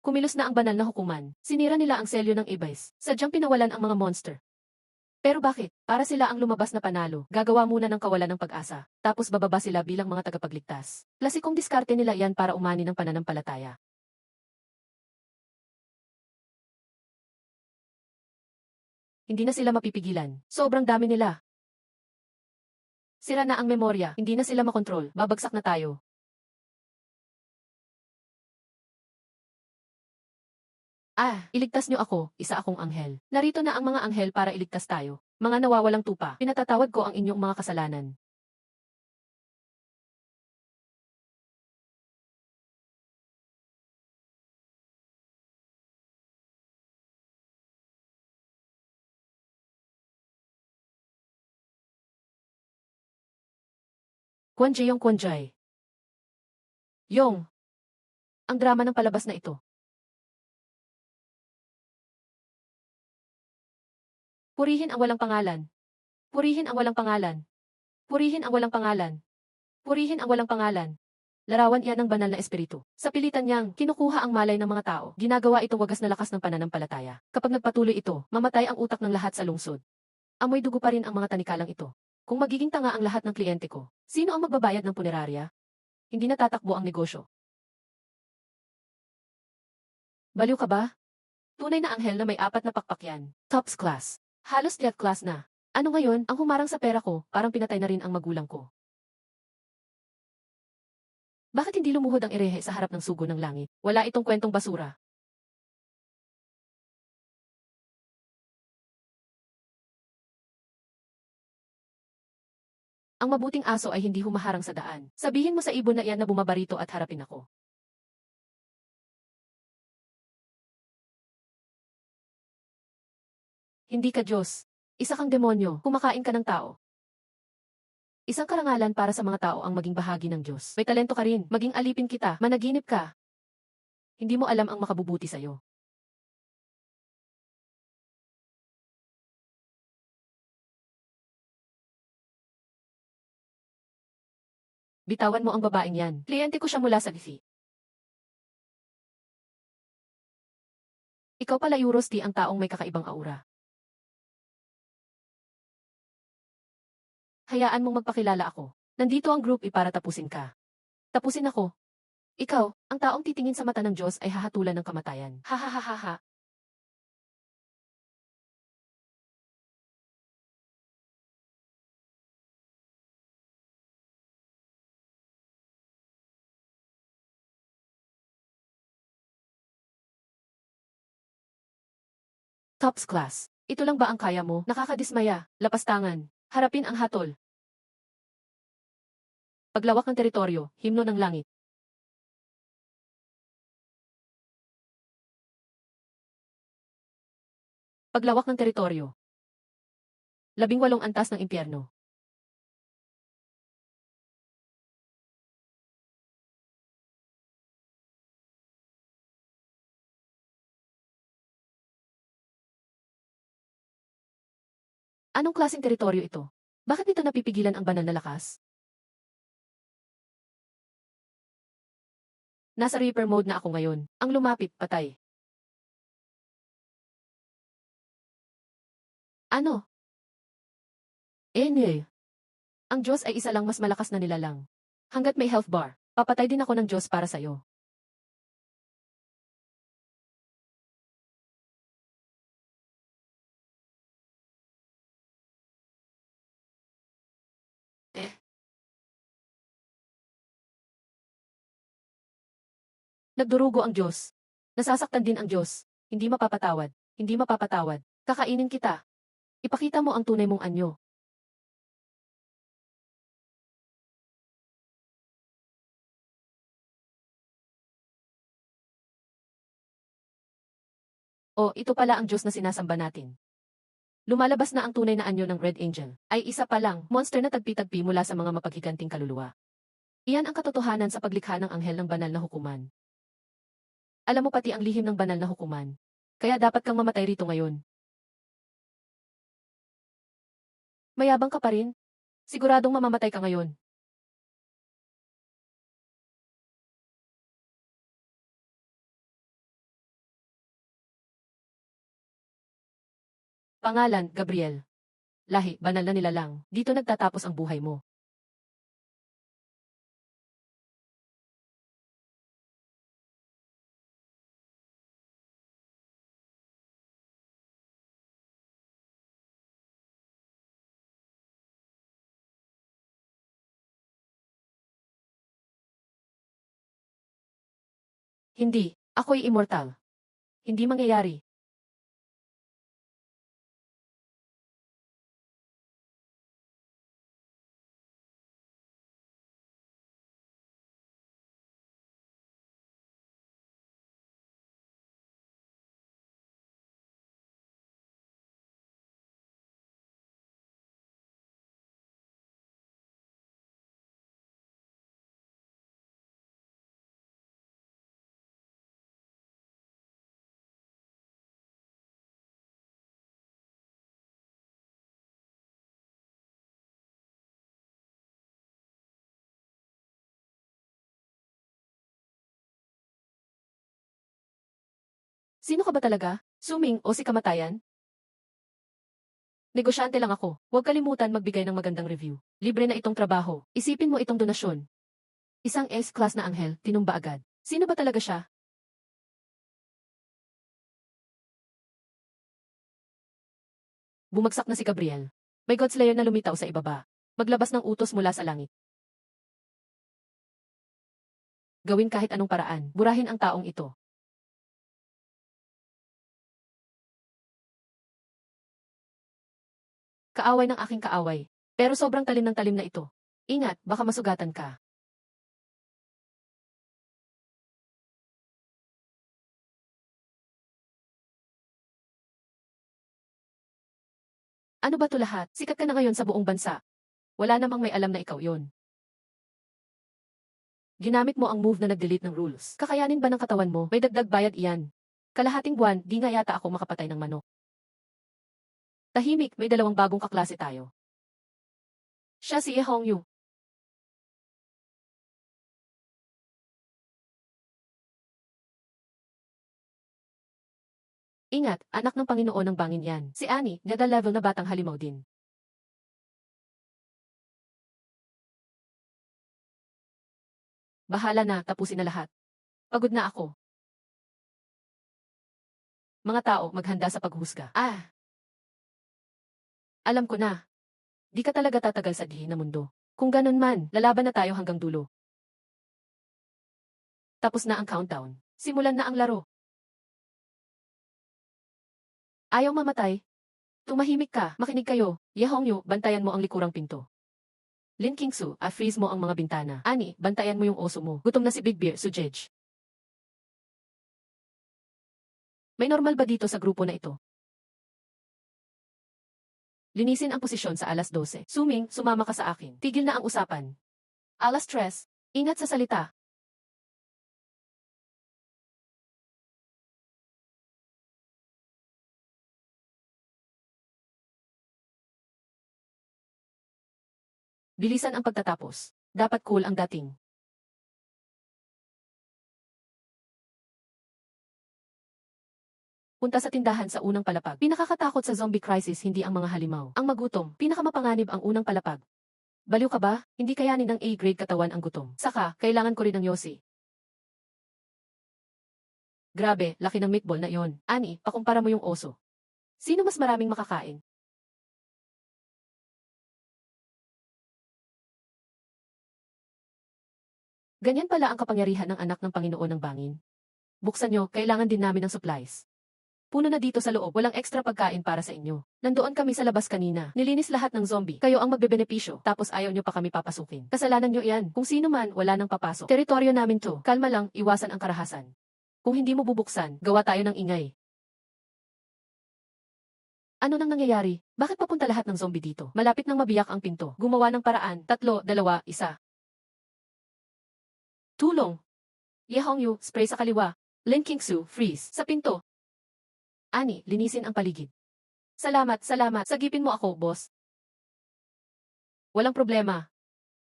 Speaker 1: Kumilos na ang banal na hukuman. Sinira nila ang selyo ng Ibis. Sadyang pinawalan ang mga monster. Pero bakit? Para sila ang lumabas na panalo. Gagawa muna ng kawalan ng pag-asa. Tapos bababa sila bilang mga tagapagligtas. Klasikong diskarte nila yan para umani ng pananampalataya. Hindi na sila mapipigilan. Sobrang dami nila. Sira na ang memorya. Hindi na sila makontrol. Babagsak na tayo. Iligtas niyo ako, isa akong anghel. Narito na ang mga anghel para iligtas tayo. Mga nawawalang tupa, pinatatawad ko ang inyong mga kasalanan. Kwanjayong Kwanjay. Yong, ang drama ng palabas na ito. Purihin ang walang pangalan. Purihin ang walang pangalan. Purihin ang walang pangalan. Purihin ang walang pangalan. Larawan iyan ng banal na espiritu. Sa pilitan niyang, kinukuha ang malay ng mga tao. Ginagawa ito wagas na lakas ng pananampalataya. Kapag nagpatuloy ito, mamatay ang utak ng lahat sa lungsod. Amoy dugo pa rin ang mga tanikalang ito. Kung magiging tanga ang lahat ng kliyente ko, sino ang magbabayad ng punerarya? Hindi na tatakbo ang negosyo. Baliw ka ba? Tunay na anghel na may 4 na pakpak yan. Tops class. Halos jet class na. Ano ngayon, ang humarang sa pera ko, parang pinatay na rin ang magulang ko. Bakit hindi lumuhod ang erehe sa harap ng sugo ng langit? Wala itong kwentong basura. Ang mabuting aso ay hindi humaharang sa daan. Sabihin mo sa ibon na iyan na bumabarito at harapin ako. Hindi ka Diyos. Isa kang demonyo, kumakain ka ng tao. Isang karangalan para sa mga tao ang maging bahagi ng Diyos. May talento ka rin, maging alipin kita, managinip ka. Hindi mo alam ang makabubuti sa'yo. Bitawan mo ang babaeng yan. Kliyente ko siya mula sa Lifi. Ikaw pala Eurosti ang taong may kakaibang aura. Hayaan mong magpakilala ako. Nandito ang group para tapusin ka. Tapusin ako. Ikaw, ang taong titingin sa mata ng Diyos ay hahatulan ng kamatayan. Ha ha ha ha ha. Tops class. Ito lang ba ang kaya mo? Nakakadismaya. Lapastangan. Harapin ang hatol. Paglawak ng teritoryo, himno ng langit. Paglawak ng teritoryo. 18 antas ng impyerno. Anong klaseng teritoryo ito? Bakit nito napipigilan ang banal na lakas? Nasa Reaper mode na ako ngayon. Ang lumapit, patay. Ano? Ang Diyos ay isa lang mas malakas na nilalang. Hanggat may health bar, papatay din ako ng Diyos para sa'yo. Eh, Nagdurugo ang Diyos. Nasasaktan din ang Diyos. Hindi mapapatawad. Hindi mapapatawad. Kakainin kita. Ipakita mo ang tunay mong anyo. O, ito pala ang Diyos na sinasamba natin. Lumalabas na ang tunay na anyo ng Red Angel. Ay isa pa lang, monster na tagpi-tagpi mula sa mga mapaghiganting kaluluwa. Iyan ang katotohanan sa paglikha ng anghel ng banal na hukuman. Alam mo pati ang lihim ng banal na hukuman. Kaya dapat kang mamatay rito ngayon. Mayabang ka pa rin? Siguradong mamamatay ka ngayon. Pangalan, Gabriel. Lahi, banal na nilalang. Dito nagtatapos ang buhay mo. Hindi, ako'y immortal. Hindi mangyayari. Sino ka ba talaga? Suming o si kamatayan? Negosyante lang ako. Huwag kalimutan magbigay ng magandang review. Libre na itong trabaho. Isipin mo itong donasyon. Isang S-class na anghel, tinumba agad. Sino ba talaga siya? Bumagsak na si Gabriel. May Godslayer na lumitaw sa ibaba. Maglabas ng utos mula sa langit. Gawin kahit anong paraan. Burahin ang taong ito. Kaaway ng aking kaaway. Pero sobrang talim ng talim na ito. Ingat, baka masugatan ka. Ano ba to lahat? Sikat ka na ngayon sa buong bansa. Wala namang may alam na ikaw yon. Ginamit mo ang move na nag-delete ng rules. Kakayanin ba ng katawan mo? May dagdag bayad iyan. Kalahating buwan, di nga yata ako makapatay ng manok. Tahimik, may dalawang bagong kaklase tayo. Siya si Ye Hongyu. Ingat, anak ng Panginoon ng bangin yan. Si Annie, gada level na batang halimaw din. Bahala na, tapusin na lahat. Pagod na ako. Mga tao, maghanda sa paghusga. Alam ko na. Di ka talaga tatagal sa dihin na mundo. Kung ganun man, lalaban na tayo hanggang dulo. Tapos na ang countdown. Simulan na ang laro. Ayaw mamatay? Tumahimik ka, makinig kayo. Ye Hongyu, bantayan mo ang likurang pinto. Lin Kingsu, freeze mo ang mga bintana. Ani, bantayan mo yung oso mo. Gutom na si Big Bear, Sujej. May normal ba dito sa grupo na ito? Linisin ang posisyon sa alas 12. Suming, sumama ka sa akin. Tigil na ang usapan. Alas 3. Ingat sa salita. Bilisan ang pagtatapos. Dapat cool ang dating. Punta sa tindahan sa unang palapag. Pinakakatakot sa zombie crisis hindi ang mga halimaw. Ang magutom, pinakamapanganib ang unang palapag. Baliw ka ba? Hindi kayanin ng A-grade katawan ang gutom. Saka, kailangan ko rin ng yosi. Grabe, laki ng meatball na yon. Ani, pakumpara mo yung oso. Sino mas maraming makakain? Ganyan pala ang kapangyarihan ng anak ng Panginoon ng bangin. Buksan nyo, kailangan din namin ng supplies. Puno na dito sa loob, walang extra pagkain para sa inyo. Nandoon kami sa labas kanina. Nilinis lahat ng zombie. Kayo ang magbebenepisyo, tapos ayaw nyo pa kami papasukin. Kasalanan nyo iyan. Kung sino man, wala nang papasok. Teritoryo namin to. Kalma lang, iwasan ang karahasan. Kung hindi mo bubuksan, gawa tayo ng ingay. Ano nang nangyayari? Bakit papunta lahat ng zombie dito? Malapit nang mabiyak ang pinto. Gumawa ng paraan. 3, 2, 1. Tulong! Ye Hongyu, spray sa kaliwa. Lin Qingsu, freeze. Sa pinto. Ani, linisin ang paligid. Salamat, salamat. Sagipin mo ako, boss. Walang problema.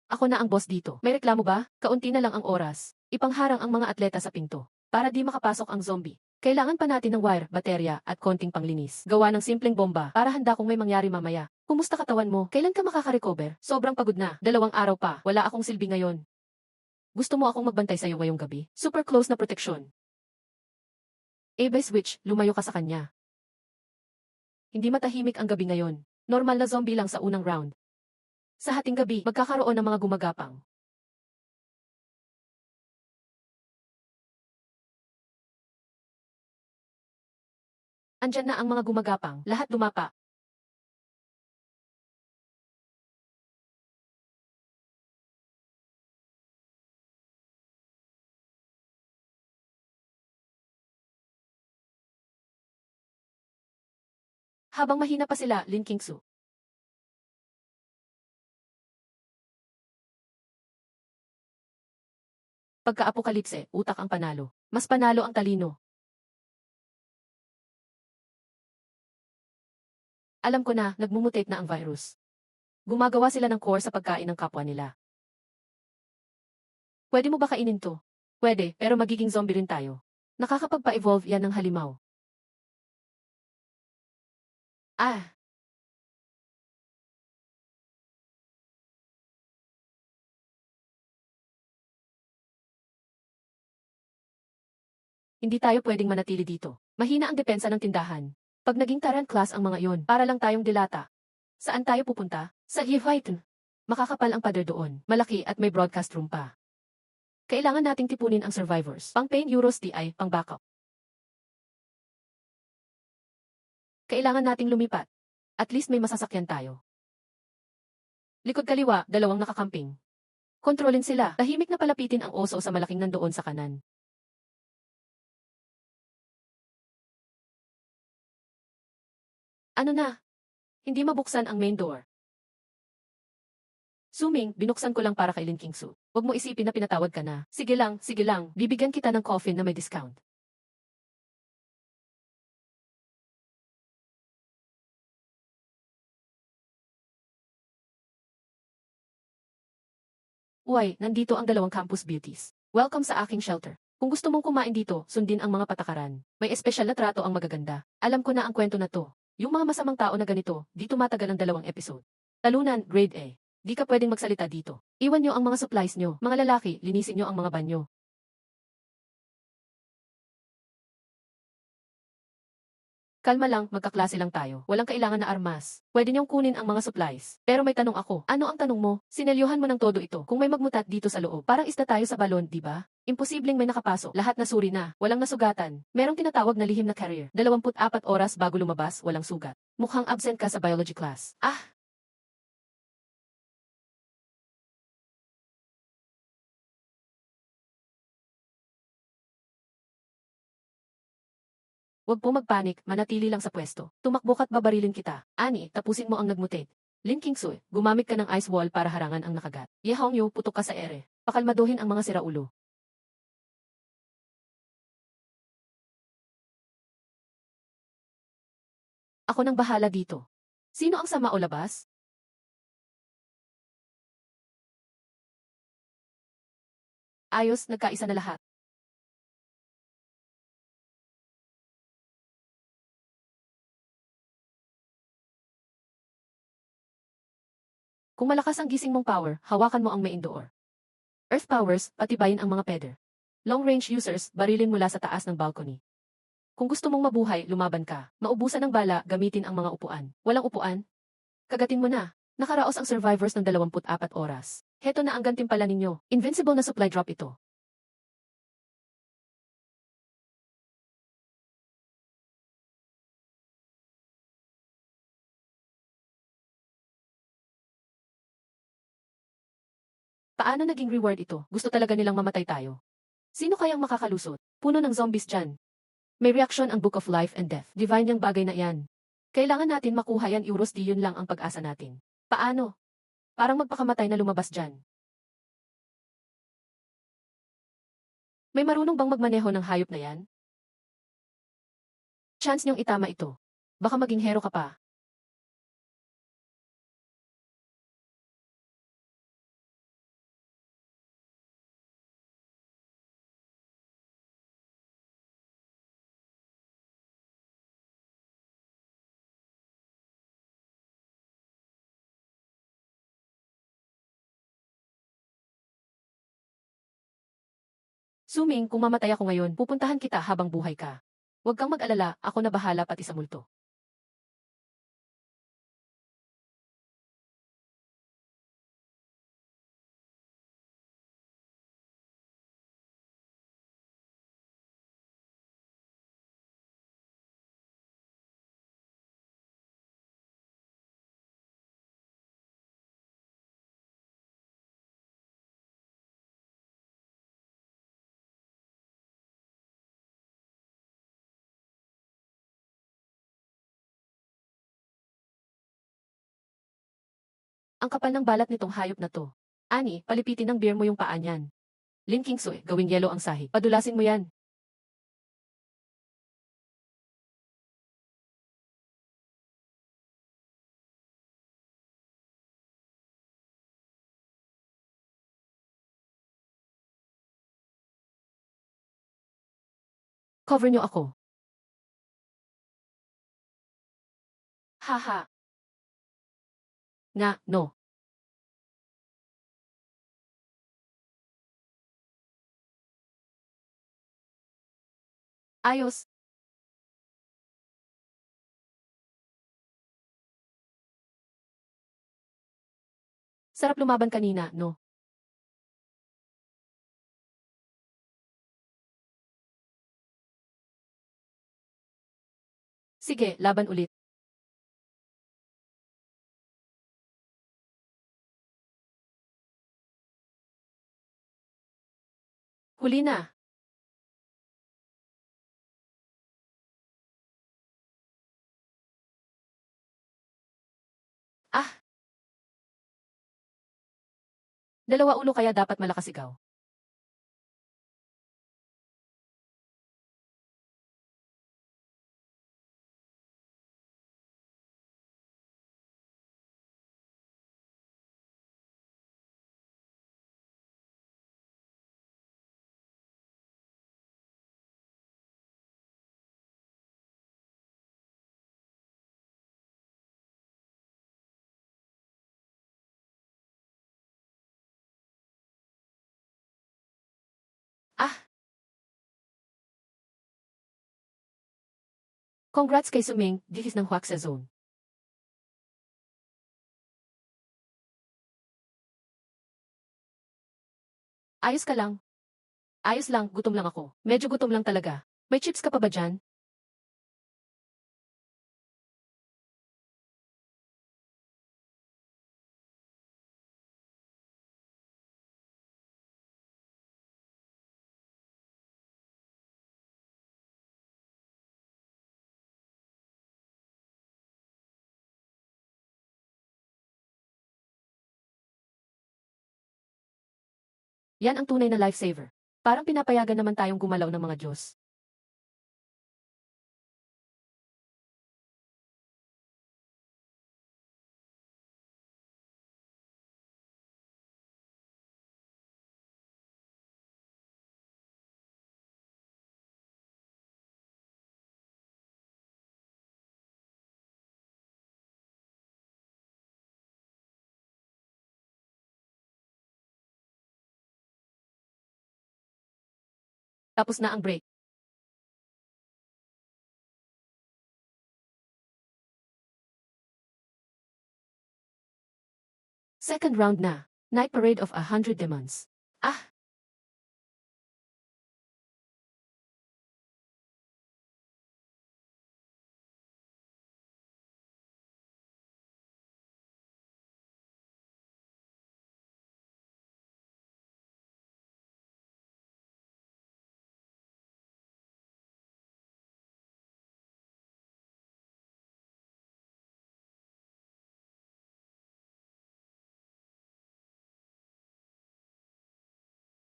Speaker 1: Ako na ang boss dito. May reklamo ba? Kaunti na lang ang oras. Ipangharang ang mga atleta sa pinto. Para di makapasok ang zombie. Kailangan pa natin ng wire, baterya, at konting panglinis. Gawa ng simpleng bomba para handa kung may mangyari mamaya. Kumusta katawan mo? Kailan ka makaka-recover? Sobrang pagod na. 2 araw pa. Wala akong silbi ngayon. Gusto mo akong magbantay sa'yo ngayong gabi? Super close na proteksyon. By switch, lumayo ka sa kanya. Hindi matahimik ang gabi ngayon. Normal na zombie lang sa unang round. Sa hating gabi, magkakaroon ng mga gumagapang. Andyan na ang mga gumagapang, lahat dumapa. Habang mahina pa sila, Lin Qingsu. Pagka-apokalipse, utak ang panalo. Mas panalo ang talino. Alam ko na, nagmumutate na ang virus. Gumagawa sila ng core sa pagkain ng kapwa nila. Pwede mo ba kainin to? Pwede, pero magiging zombie rin tayo. Nakakapagpa-evolve yan ng halimaw. Ah! Hindi tayo pwedeng manatili dito. Mahina ang depensa ng tindahan. Pag naging Taran class ang mga yon, para lang tayong dilata. Saan tayo pupunta? Sa Yevaitan. Makakapal ang pader doon. Malaki at may broadcast room pa. Kailangan nating tipunin ang survivors. Pang pain euros DI, pang backup. Kailangan nating lumipat. At least may masasakyan tayo. Likod kaliwa, 2 nakakamping. Kontrolin sila. Tahimik na palapitin ang oso sa malaking nandoon sa kanan. Ano na? Hindi mabuksan ang main door. Suming, binuksan ko lang para kay Lin Qingsu. Huwag mo isipin na pinatawad ka na. Sige lang, bibigyan kita ng coffin na may discount. Uy, nandito ang 2 campus beauties. Welcome sa aking shelter. Kung gusto mong kumain dito, sundin ang mga patakaran. May espesyal na trato ang magaganda. Alam ko na ang kwento na to. Yung mga masamang tao na ganito, di tumatagal ang 2 episode. Talunan, grade A. Di ka pwedeng magsalita dito. Iwan nyo ang mga supplies nyo. Mga lalaki, linisin nyo ang mga banyo. Kalma lang, magkaklase lang tayo. Walang kailangan na armas. Pwede niyong kunin ang mga supplies. Pero may tanong ako. Ano ang tanong mo? Sinelyuhan mo ng todo ito. Kung may magmutat dito sa loob, parang isda tayo sa balon, di ba? Imposibleng may nakapasok. Lahat na suri na. Walang nasugatan. Merong tinatawag na lihim na carrier. 24 oras bago lumabas, walang sugat. Mukhang absent ka sa biology class. Ah! Huwag po magpanik, manatili lang sa pwesto. Tumakbo ka't babarilin kita. Ani, tapusin mo ang nagmutate. Lin Qingsu, gumamit ka ng ice wall para harangan ang nakagat. Ye Hongyu, putok ka sa ere. Pakalmaduhin ang mga siraulo. Ako nang bahala dito. Sino ang sama o labas? Ayos, nagkaisa na lahat. Kung malakas ang gising mong power, hawakan mo ang main door. Earth powers, patibayin ang mga peder. Long-range users, barilin mula sa taas ng balcony. Kung gusto mong mabuhay, lumaban ka. Maubusan ng bala, gamitin ang mga upuan. Walang upuan? Kagatin mo na. Nakaraos ang survivors ng 24 oras. Heto na ang gantimpala ninyo. Invincible na supply drop ito. Paano naging reward ito? Gusto talaga nilang mamatay tayo. Sino kayang makakalusot? Puno ng zombies dyan. May reaksyon ang Book of Life and Death. Divine yung bagay na yan. Kailangan natin makuha yan Euros di yun lang ang pag-asa natin. Paano? Parang magpakamatay na lumabas dyan. May marunong bang magmaneho ng hayop na yan? Chance niyong itama ito. Baka maging hero ka pa. Suming, kung mamatay ako ngayon, pupuntahan kita habang buhay ka. Huwag kang mag-alala, ako na bahala pati sa multo. Ang kapal ng balat nitong hayop na to. Ani, palipitin ng beer mo yung paa niyan. Lin Kingsoy, gawing yelo ang sahig. Padulasin mo yan. Cover niyo ako. Haha. Nga, no. Ayos. Sarap lumaban kanina, no? Sige, laban ulit. Huli na. Ah, dalawa ulo kaya dapat malakas ikaw. Ah, congrats kay Suming, dihis ng huwak sa zone. Ayos ka lang. Ayos lang, gutom lang ako. Medyo gutom lang talaga. May chips ka pa ba dyan? Yan ang tunay na lifesaver. Parang pinapayagan naman tayong gumalaw ng mga Diyos. Tapos na ang break. Second round na. Night Parade of 100 Demons. Ah,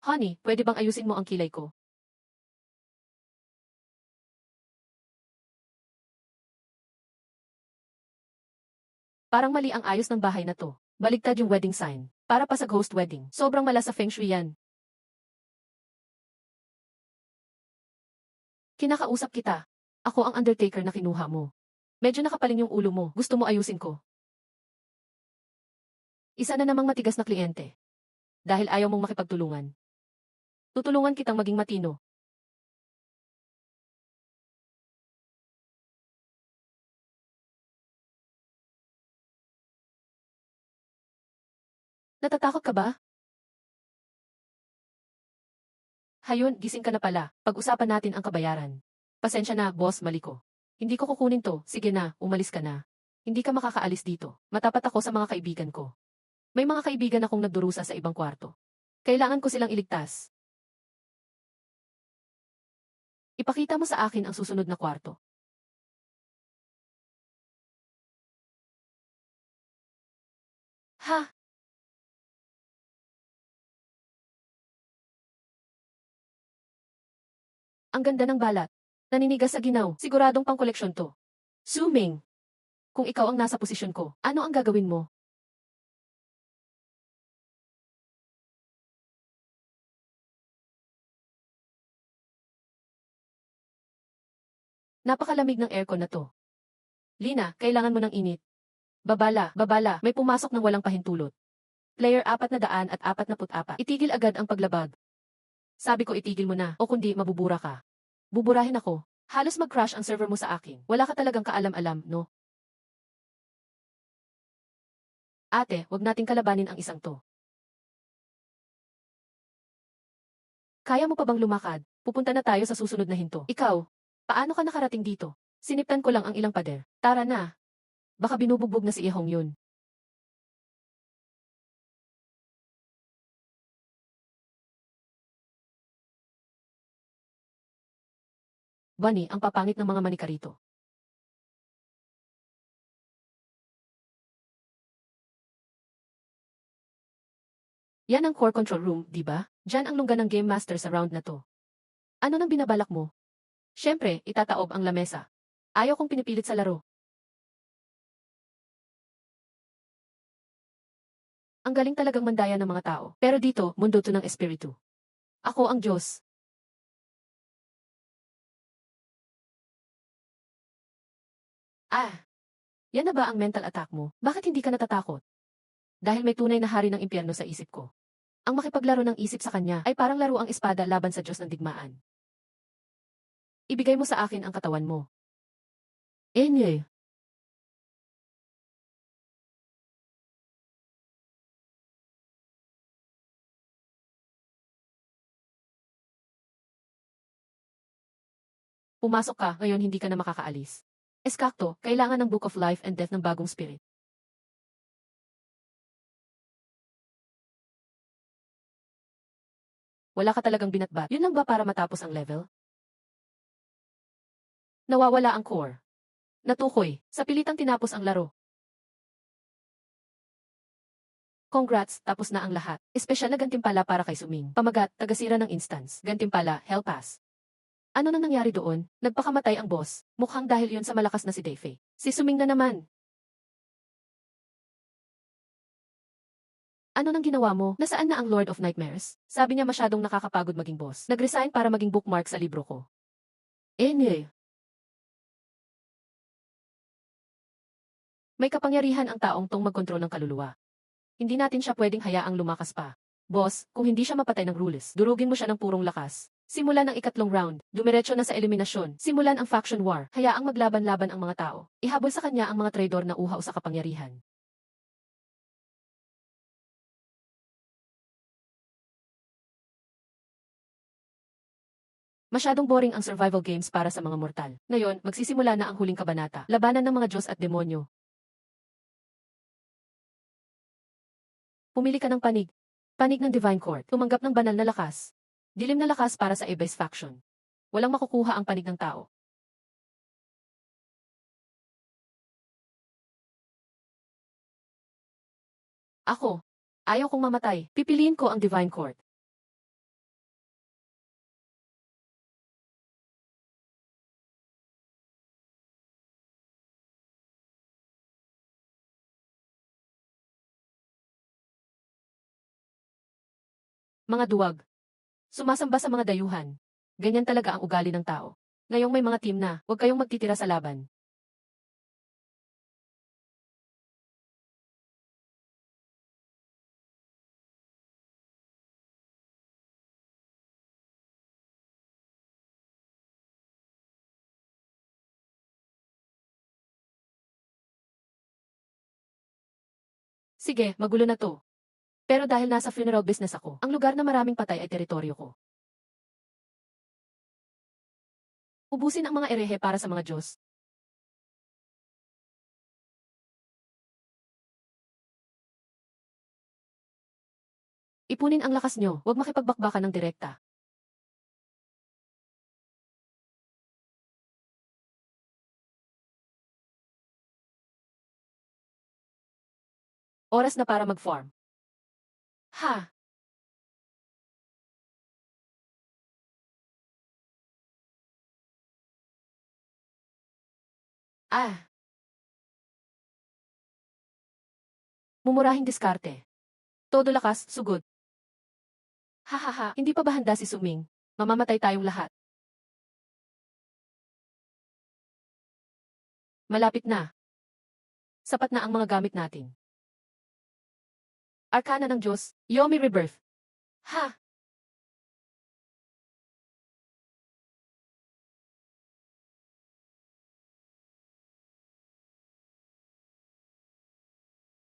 Speaker 1: Honey, pwede bang ayusin mo ang kilay ko? Parang mali ang ayos ng bahay na to. Baligtad yung wedding sign. Para pa sa ghost wedding. Sobrang mala sa feng shui yan. Kinakausap kita. Ako ang undertaker na kinuha mo. Medyo nakapaling yung ulo mo. Gusto mo ayusin ko. Isa na namang matigas na kliyente. Dahil ayaw mong makipagtulungan. Tutulungan kitang maging matino. Natatakot ka ba? Hayon, gising ka na pala. Pag-usapan natin ang kabayaran. Pasensya na, boss, mali ko. Hindi ko kukunin to. Sige na, umalis ka na. Hindi ka makakaalis dito. Matapat ako sa mga kaibigan ko. May mga kaibigan akong nagdurusa sa ibang kwarto. Kailangan ko silang iligtas. Ipakita mo sa akin ang susunod na kwarto. Ha? Ang ganda ng balat. Naninigas sa ginaw. Siguradong pangkoleksyon to. Suming. Kung ikaw ang nasa posisyon ko, ano ang gagawin mo? Napakalamig ng aircon na to. Lina, kailangan mo ng init. Babala, babala, may pumasok ng walang pahintulot. Player 444. Itigil agad ang paglabag. Sabi ko itigil mo na, o kundi mabubura ka. Buburahin ako. Halos mag-crash ang server mo sa akin. Wala ka talagang kaalam-alam, no? Ate, wag nating kalabanin ang isang to. Kaya mo pa bang lumakad? Pupunta na tayo sa susunod na hinto. Ikaw, paano ka nakarating dito? Siniptan ko lang ang ilang pader. Tara na. Baka binubugbog na si Ihong yun. Bunny, ang papangit ng mga manika rito. Yan ang core control room, di ba? Diyan ang lungga ng Game Master sa round na to. Ano nang binabalak mo? Siyempre, itataob ang lamesa. Ayaw kong pinipilit sa laro. Ang galing talagang mandaya ng mga tao. Pero dito, mundo to ng espiritu. Ako ang Diyos. Ah, yan na ba ang mental attack mo? Bakit hindi ka natatakot? Dahil may tunay na hari ng impyerno sa isip ko. Ang makipaglaro ng isip sa kanya ay parang laro ang espada laban sa Diyos ng digmaan. Ibigay mo sa akin ang katawan mo. Enye. Pumasok ka, ngayon hindi ka na makakaalis. Eskakto, kailangan ng Book of Life and Death ng bagong spirit. Wala ka talagang binatbat. Yun lang ba para matapos ang level? Nawawala ang core. Natukoy, sa pilitang tinapos ang laro. Congrats, tapos na ang lahat. Espesyal na gantimpala para kay Suming. Pamagat, tagasira ng instance. Gantimpala, hell pass. Ano nang nangyari doon? Nagpakamatay ang boss. Mukhang dahil yun sa malakas na si Defe. Si Suming na naman. Ano nang ginawa mo? Nasaan na ang Lord of Nightmares? Sabi niya masyadong nakakapagod maging boss. Nag-resign para maging bookmark sa libro ko. Eh. May kapangyarihan ang taong tong magkontrol ng kaluluwa. Hindi natin siya pwedeng hayaang lumakas pa. Boss, kung hindi siya mapatay ng rules, durugin mo siya ng purong lakas. Simulan ang ikatlong round, dumiretso na sa eliminasyon. Simulan ang faction war, hayaang maglaban-laban ang mga tao. Ihabol sa kanya ang mga traidor na uhaw sa kapangyarihan. Masyadong boring ang survival games para sa mga mortal. Ngayon, magsisimula na ang huling kabanata. Labanan ng mga Diyos at demonyo. Pumili ka ng panig. Panig ng Divine Court. Tumanggap ng banal na lakas. Dilim na lakas para sa Abyss faction. Walang makukuha ang panig ng tao. Ako. Ayaw kong mamatay. Pipiliin ko ang Divine Court. Mga duwag. Sumasamba sa mga dayuhan. Ganyan talaga ang ugali ng tao. Ngayong may mga team na, huwag kayong magtitira sa laban. Sige, magulo na to. Pero dahil nasa funeral business ako, ang lugar na maraming patay ay teritoryo ko. Ubusin ang mga erehe para sa mga Diyos. Ipunin ang lakas nyo, huwag makipagbakbakan ng direkta. Oras na para mag-farm. Ha! Ah! Mumurahing diskarte. Todo lakas, sugod. Hahaha, hindi pa ba handa si Suming? Mamamatay tayong lahat. Malapit na. Sapat na ang mga gamit natin. Arkana ng Diyos, Yomi Rebirth. Ha!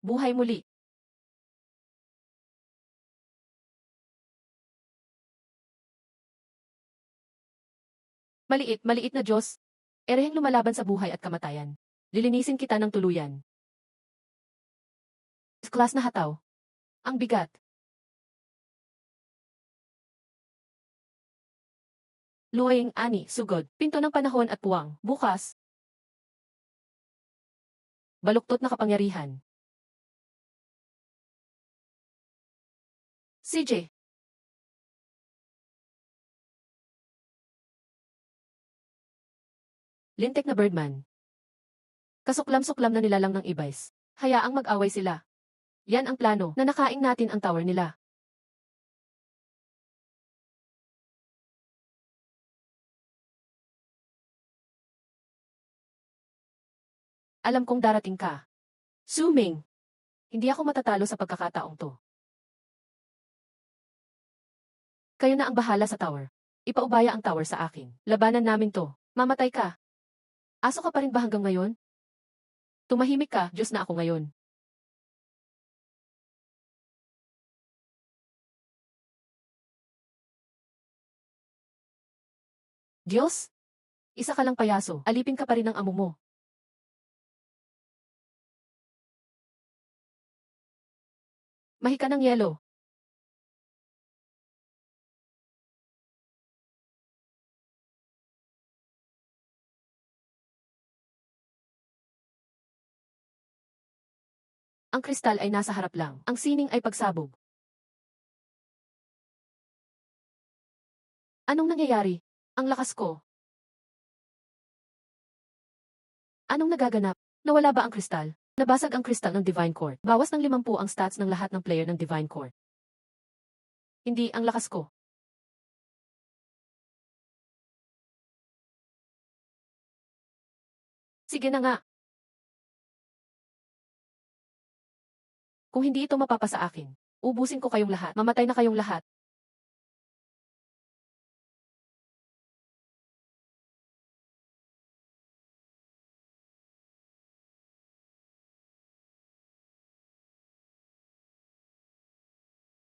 Speaker 1: Buhay muli. Maliit, maliit na Diyos. Ereheng lumalaban sa buhay at kamatayan. Lilinisin kita ng tuluyan. Class na hataw. Ang bigat. Luwing, ani, sugod, pinto ng panahon at puwang. Bukas. Baluktot na kapangyarihan. CJ. Lintek na Birdman. Kasuklam-suklam na nilalang ng Ibais. Hayaang mag-away sila. Yan ang plano na nakain natin ang tower nila. Alam kong darating ka. Suming. Hindi ako matatalo sa pagkakataong to. Kayo na ang bahala sa tower. Ipaubaya ang tower sa akin. Labanan namin to. Mamatay ka. Aso ka pa rin ba hanggang ngayon? Tumahimik ka, Diyos na ako ngayon. Diyos? Isa ka lang payaso, alipin ka pa rin ng amo mo. Mahika ng yelo. Ang kristal ay nasa harap lang. Ang sining ay pagsabog. Anong nangyayari? Ang lakas ko. Anong nagaganap? Nawala ba ang kristal? Nabasag ang kristal ng Divine Court. Bawas ng 50 ang stats ng lahat ng player ng Divine Court. Hindi ang lakas ko. Sige na nga. Kung hindi ito mapapasa akin, ubusin ko kayong lahat. Mamatay na kayong lahat.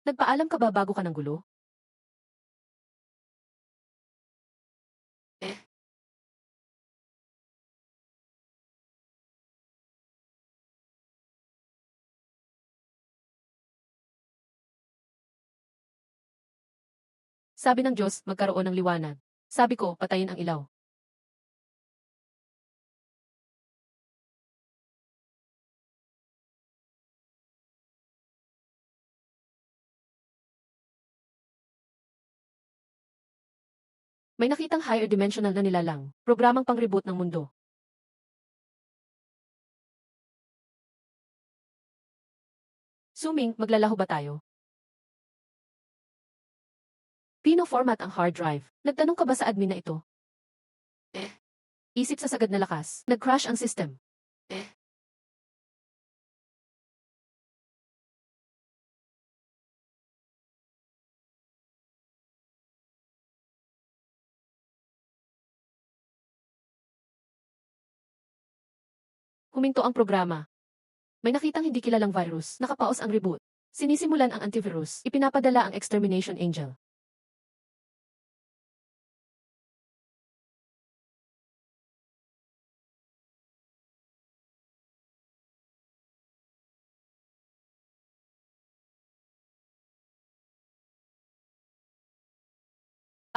Speaker 1: Nagpaalam ka ba bago ka ng gulo? Eh, sabi ng Diyos, magkaroon ng liwanag. Sabi ko, patayin ang ilaw. May nakitang higher dimensional na nilalang. Programang pang-reboot ng mundo. Suming, maglalaho ba tayo? Pino-format ang hard drive. Nagtanong ka ba sa admin na ito? Isip sa sagad na lakas. Nag-crash ang system. Huminto ang programa. May nakitang hindi kilalang virus. Nakapaos ang reboot. Sinisimulan ang antivirus. Ipinapadala ang extermination angel.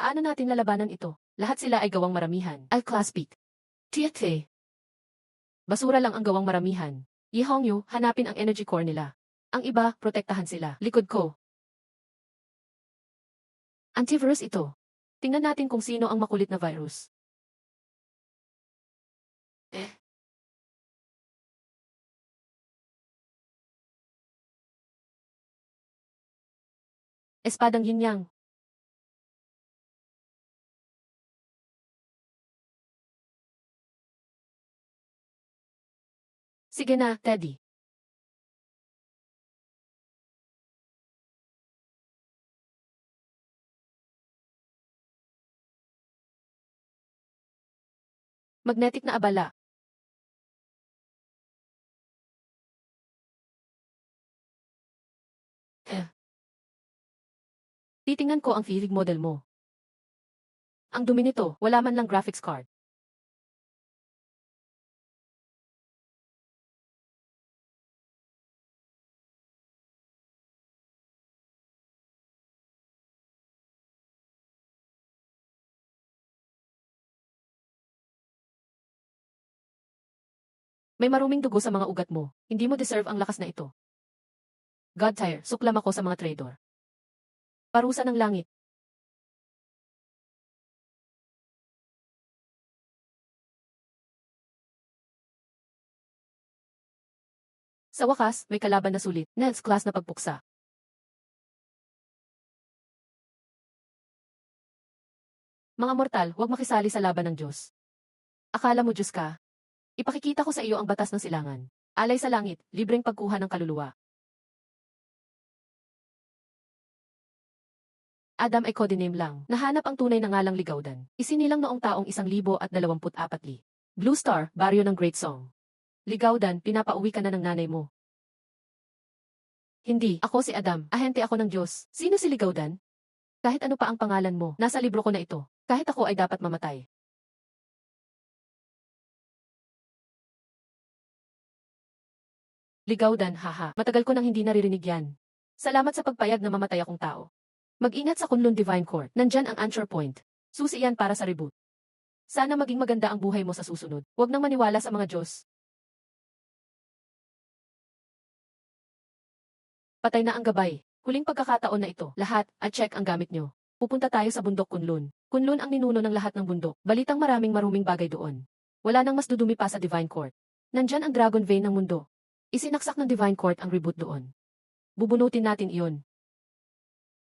Speaker 1: Paano natin lalabanan ito? Lahat sila ay gawang maramihan. Al-Class Peak. TFA. Basura lang ang gawang maramihan. Yihongyu, hanapin ang energy core nila. Ang iba, protektahan sila. Likod ko. Antivirus ito. Tingnan natin kung sino ang makulit na virus. Espadang Yin-Yang. Sige na, Teddy. Magnetic na abala. Titingnan ko ang Filig model mo. Ang dumi nito, wala man lang graphics card. May maruming dugo sa mga ugat mo. Hindi mo deserve ang lakas na ito. God tier, suklam ako sa mga traitor. Parusa ng langit. Sa wakas, may kalaban na sulit. Nels class na pagpuksa. Mga mortal, huwag makisali sa laban ng Diyos. Akala mo Diyos ka? Ipakikita ko sa iyo ang batas ng silangan. Alay sa langit, libreng pagkuha ng kaluluwa. Adam ay codename lang. Nahanap ang tunay na ngalang Ligaudan. Isinilang noong taong 1024. Blue Star, baryo ng Great Song. Ligaudan, pinapauwi ka na ng nanay mo. Hindi, ako si Adam, ahente ako ng Diyos. Sino si Ligaudan? Kahit ano pa ang pangalan mo, nasa libro ko na ito. Kahit ako ay dapat mamatay. Ligaudan, haha. Matagal ko nang hindi naririnig yan. Salamat sa pagpayag na mamatay akong tao. Mag-ingat sa Kunlun Divine Court. Nandyan ang answer point. Susi yan para sa reboot. Sana maging maganda ang buhay mo sa susunod. Huwag nang maniwala sa mga Diyos. Patay na ang gabay. Huling pagkakataon na ito. Lahat, at check ang gamit nyo. Pupunta tayo sa bundok Kunlun. Kunlun ang ninuno ng lahat ng bundok. Balitang maraming maruming bagay doon. Wala nang mas dudumi pa sa Divine Court. Nandyan ang Dragon Vein ng mundo. Isinaksak ng Divine Court ang reboot doon. Bubunutin natin iyon.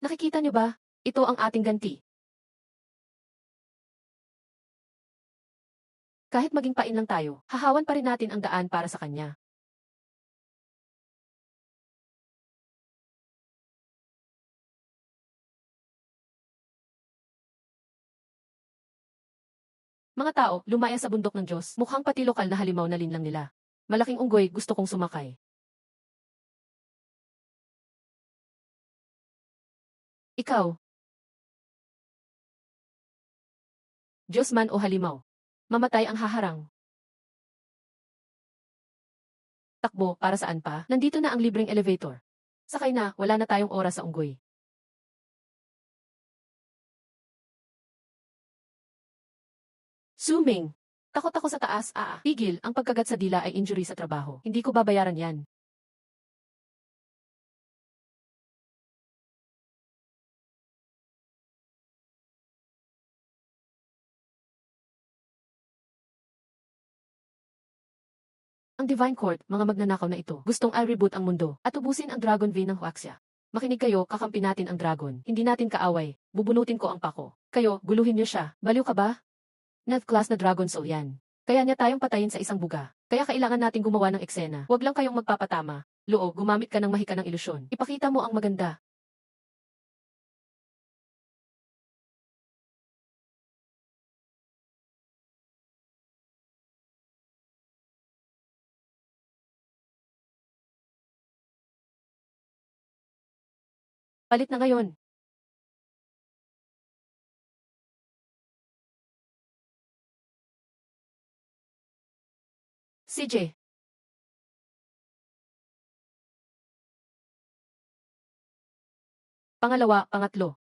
Speaker 1: Nakikita niyo ba? Ito ang ating ganti. Kahit maging pain lang tayo, hahawan pa rin natin ang daan para sa kanya. Mga tao, lumaya sa bundok ng Diyos, mukhang pati lokal na halimaw na linlang nila. Malaking unggoy, gusto kong sumakay. Ikaw. Diyos man o halimaw. Mamatay ang haharang. Takbo, para saan pa? Nandito na ang libreng elevator. Sakay na, wala na tayong oras sa unggoy. Zooming. Takot ako sa taas, Tigil, ang pagkagat sa dila ay injury sa trabaho. Hindi ko babayaran yan. Ang Divine Court, mga magnanakaw na ito, gustong i-reboot ang mundo at ubusin ang Dragon Vein ng Huaxia. Makinig kayo, kakampi natin ang dragon. Hindi natin kaaway. Bubunutin ko ang pako. Kayo, guluhin niyo siya. Baliw ka ba? Ninth class na dragon soul yan. Kaya niya tayong patayin sa isang buga. Kaya kailangan nating gumawa ng eksena. Huwag lang kayong magpapatama. Loo, gumamit ka ng mahika ng ilusyon. Ipakita mo ang maganda. Palit na ngayon. CJ. Pangalawa, pangatlo.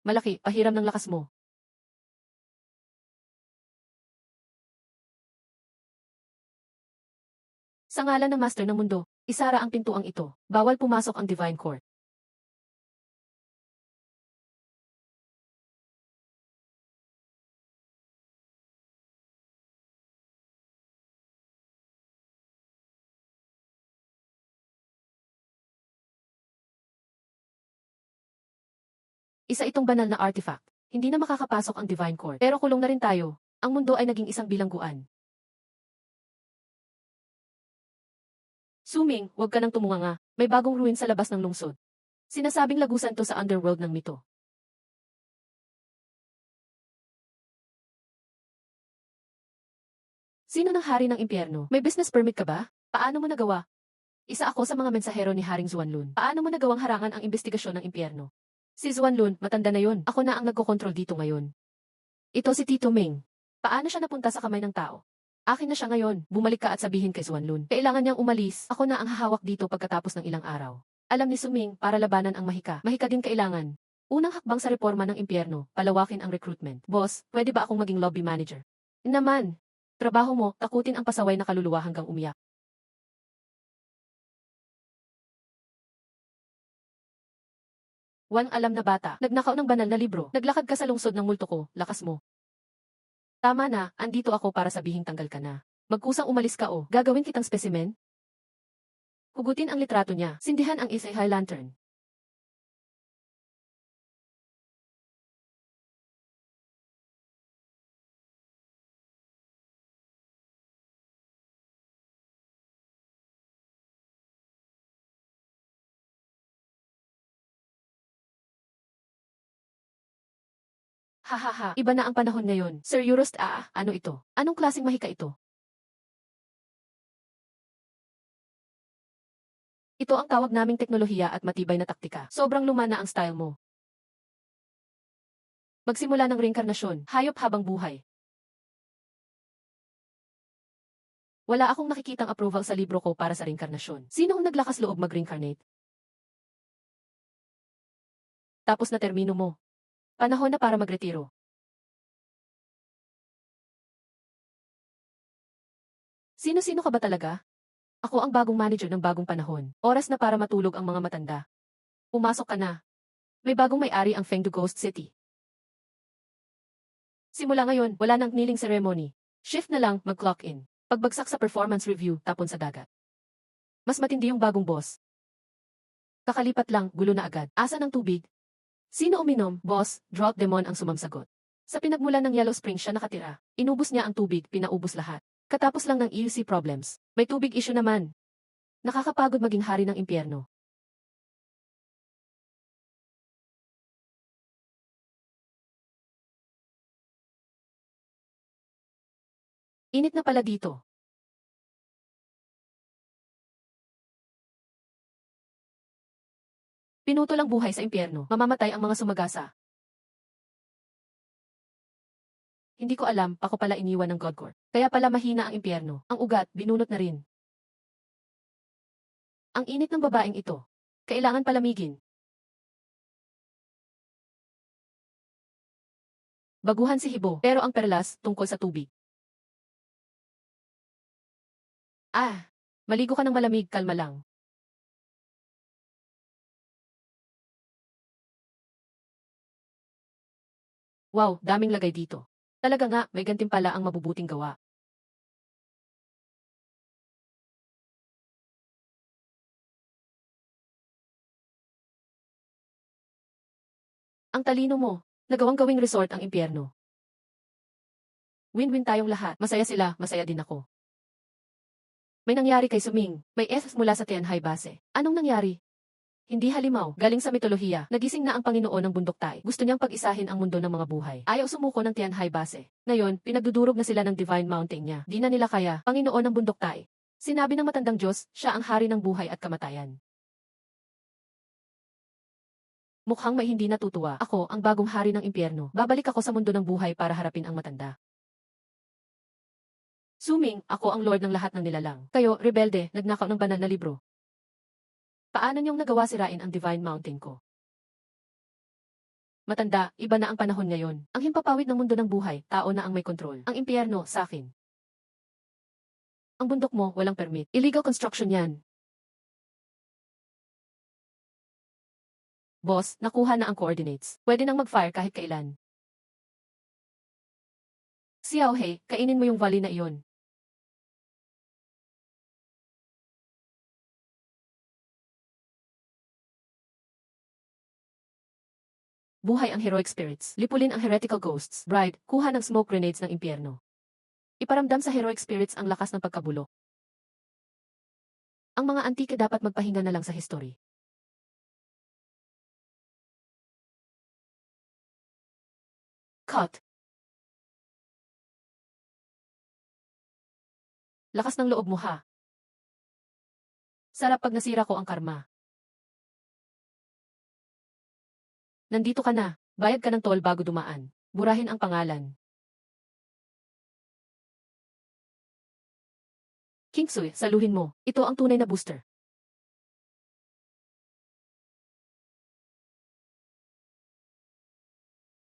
Speaker 1: Malaki, pahiram ng lakas mo. Sa ngalan ng Master ng Mundo, isara ang pintuang ito. Bawal pumasok ang Divine Court. Isa itong banal na artifact. Hindi na makakapasok ang Divine Court. Pero kulong na rin tayo. Ang mundo ay naging isang bilangguan. Suming, huwag ka nang tumunganga. May bagong ruin sa labas ng lungsod. Sinasabing lagusan to sa underworld ng mito. Sino ng hari ng impyerno? May business permit ka ba? Paano mo nagawa? Isa ako sa mga mensahero ni Haring Zuanlun. Paano mo nagawang harangan ang investigasyon ng impyerno? Si Zuanlun, matanda na yon. Ako na ang nagkokontrol dito ngayon. Ito si Tito Ming. Paano siya napunta sa kamay ng tao? Akin na siya ngayon. Bumalik ka at sabihin kay Zuanlun. Kailangan niyang umalis. Ako na ang hahawak dito pagkatapos ng ilang araw. Alam ni Suming, para labanan ang mahika. Mahika din kailangan. Unang hakbang sa reforma ng impyerno, palawakin ang recruitment. Boss, pwede ba akong maging lobby manager? Naman. Trabaho mo, takutin ang pasaway na kaluluwa hanggang umiyak. Walang alam na bata, nagnakaw ng banal na libro. Naglakad ka sa lungsod ng multo ko, lakas mo. Tama na, andito ako para sabihing tanggal ka na. Magkusang umalis ka o, gagawin kitang specimen? Hugutin ang litrato niya, sindihan ang isay high lantern. Hahaha, iba na ang panahon ngayon. Sir Euros, ano ito? Anong klaseng mahika ito? Ito ang tawag naming teknolohiya at matibay na taktika. Sobrang luma na ang style mo. Magsimula ng reinkarnasyon, hayop habang buhay. Wala akong nakikitang approval sa libro ko para sa reinkarnasyon. Sino ang naglakas loob mag-reincarnate? Tapos na termino mo. Panahon na para magretiro. Sino-sino ka ba talaga? Ako ang bagong manager ng bagong panahon. Oras na para matulog ang mga matanda. Pumasok ka na. May bagong may-ari ang Fengdu Ghost City. Simula ngayon, wala nang kneeling ceremony. Shift na lang, mag-clock in. Pagbagsak sa performance review, tapon sa dagat. Mas matindi yung bagong boss. Kakalipat lang, gulo na agad. Asa ng tubig? Sino uminom? Boss, Drought Demon ang sumamsagot. Sa pinagmulan ng Yellow Spring siya nakatira. Inubos niya ang tubig, pinaubos lahat. Katapos lang ng EUC problems. May tubig issue naman. Nakakapagod maging hari ng impyerno. Init na pala dito. Pinutol ang buhay sa impyerno. Mamamatay ang mga sumagasa. Hindi ko alam, ako pala iniwan ng Godcore. Kaya pala mahina ang impyerno. Ang ugat, binunot na rin. Ang init ng babaeng ito. Kailangan palamigin. Baguhan si Hibo, pero ang perlas, tungkol sa tubig. Ah, maligo ka ng malamig, kalma lang. Wow, daming lagay dito. Talaga nga, may gantimpala ang mabubuting gawa. Ang talino mo. Nagawang gawing resort ang impyerno. Win-win tayong lahat. Masaya sila, masaya din ako. May nangyari kay Suming. May S mula sa Tianhai Base. Anong nangyari? Hindi halimaw, galing sa mitolohiya. Nagising na ang Panginoon ng Bundok Tai. Gusto niyang pag-isahin ang mundo ng mga buhay. Ayaw sumuko ng Tianhai Base. Ngayon, pinagdudurog na sila ng Divine Mountain niya. Di na nila kaya, Panginoon ng Bundok Tai. Sinabi ng matandang Diyos, siya ang hari ng buhay at kamatayan. Mukhang may hindi natutuwa. Ako, ang bagong hari ng impyerno. Babalik ako sa mundo ng buhay para harapin ang matanda. Suming, ako ang Lord ng lahat ng nilalang. Kayo, rebelde, nagnakaw ng banal na libro. Paano niyong nagawa sirain ang Divine Mountain ko? Matanda, iba na ang panahon ngayon. Ang himpapawid ng mundo ng buhay, tao na ang may kontrol. Ang impyerno, sa akin. Ang bundok mo, walang permit. Illegal construction yan. Boss, nakuha na ang coordinates. Pwede nang mag-fire kahit kailan. Xiao He, kainin mo yung valley na iyon. Buhay ang heroic spirits. Lipulin ang heretical ghosts. Bride, kuha ng smoke grenades ng impyerno. Iparamdam sa heroic spirits ang lakas ng pagkabulok. Ang mga antike dapat magpahinga na lang sa history. Cut. Lakas ng loob mo ha. Sarap pag nasira ko ang karma. Nandito ka na. Bayad ka ng toll bago dumaan. Burahin ang pangalan. Kingsui, saluhin mo. Ito ang tunay na booster.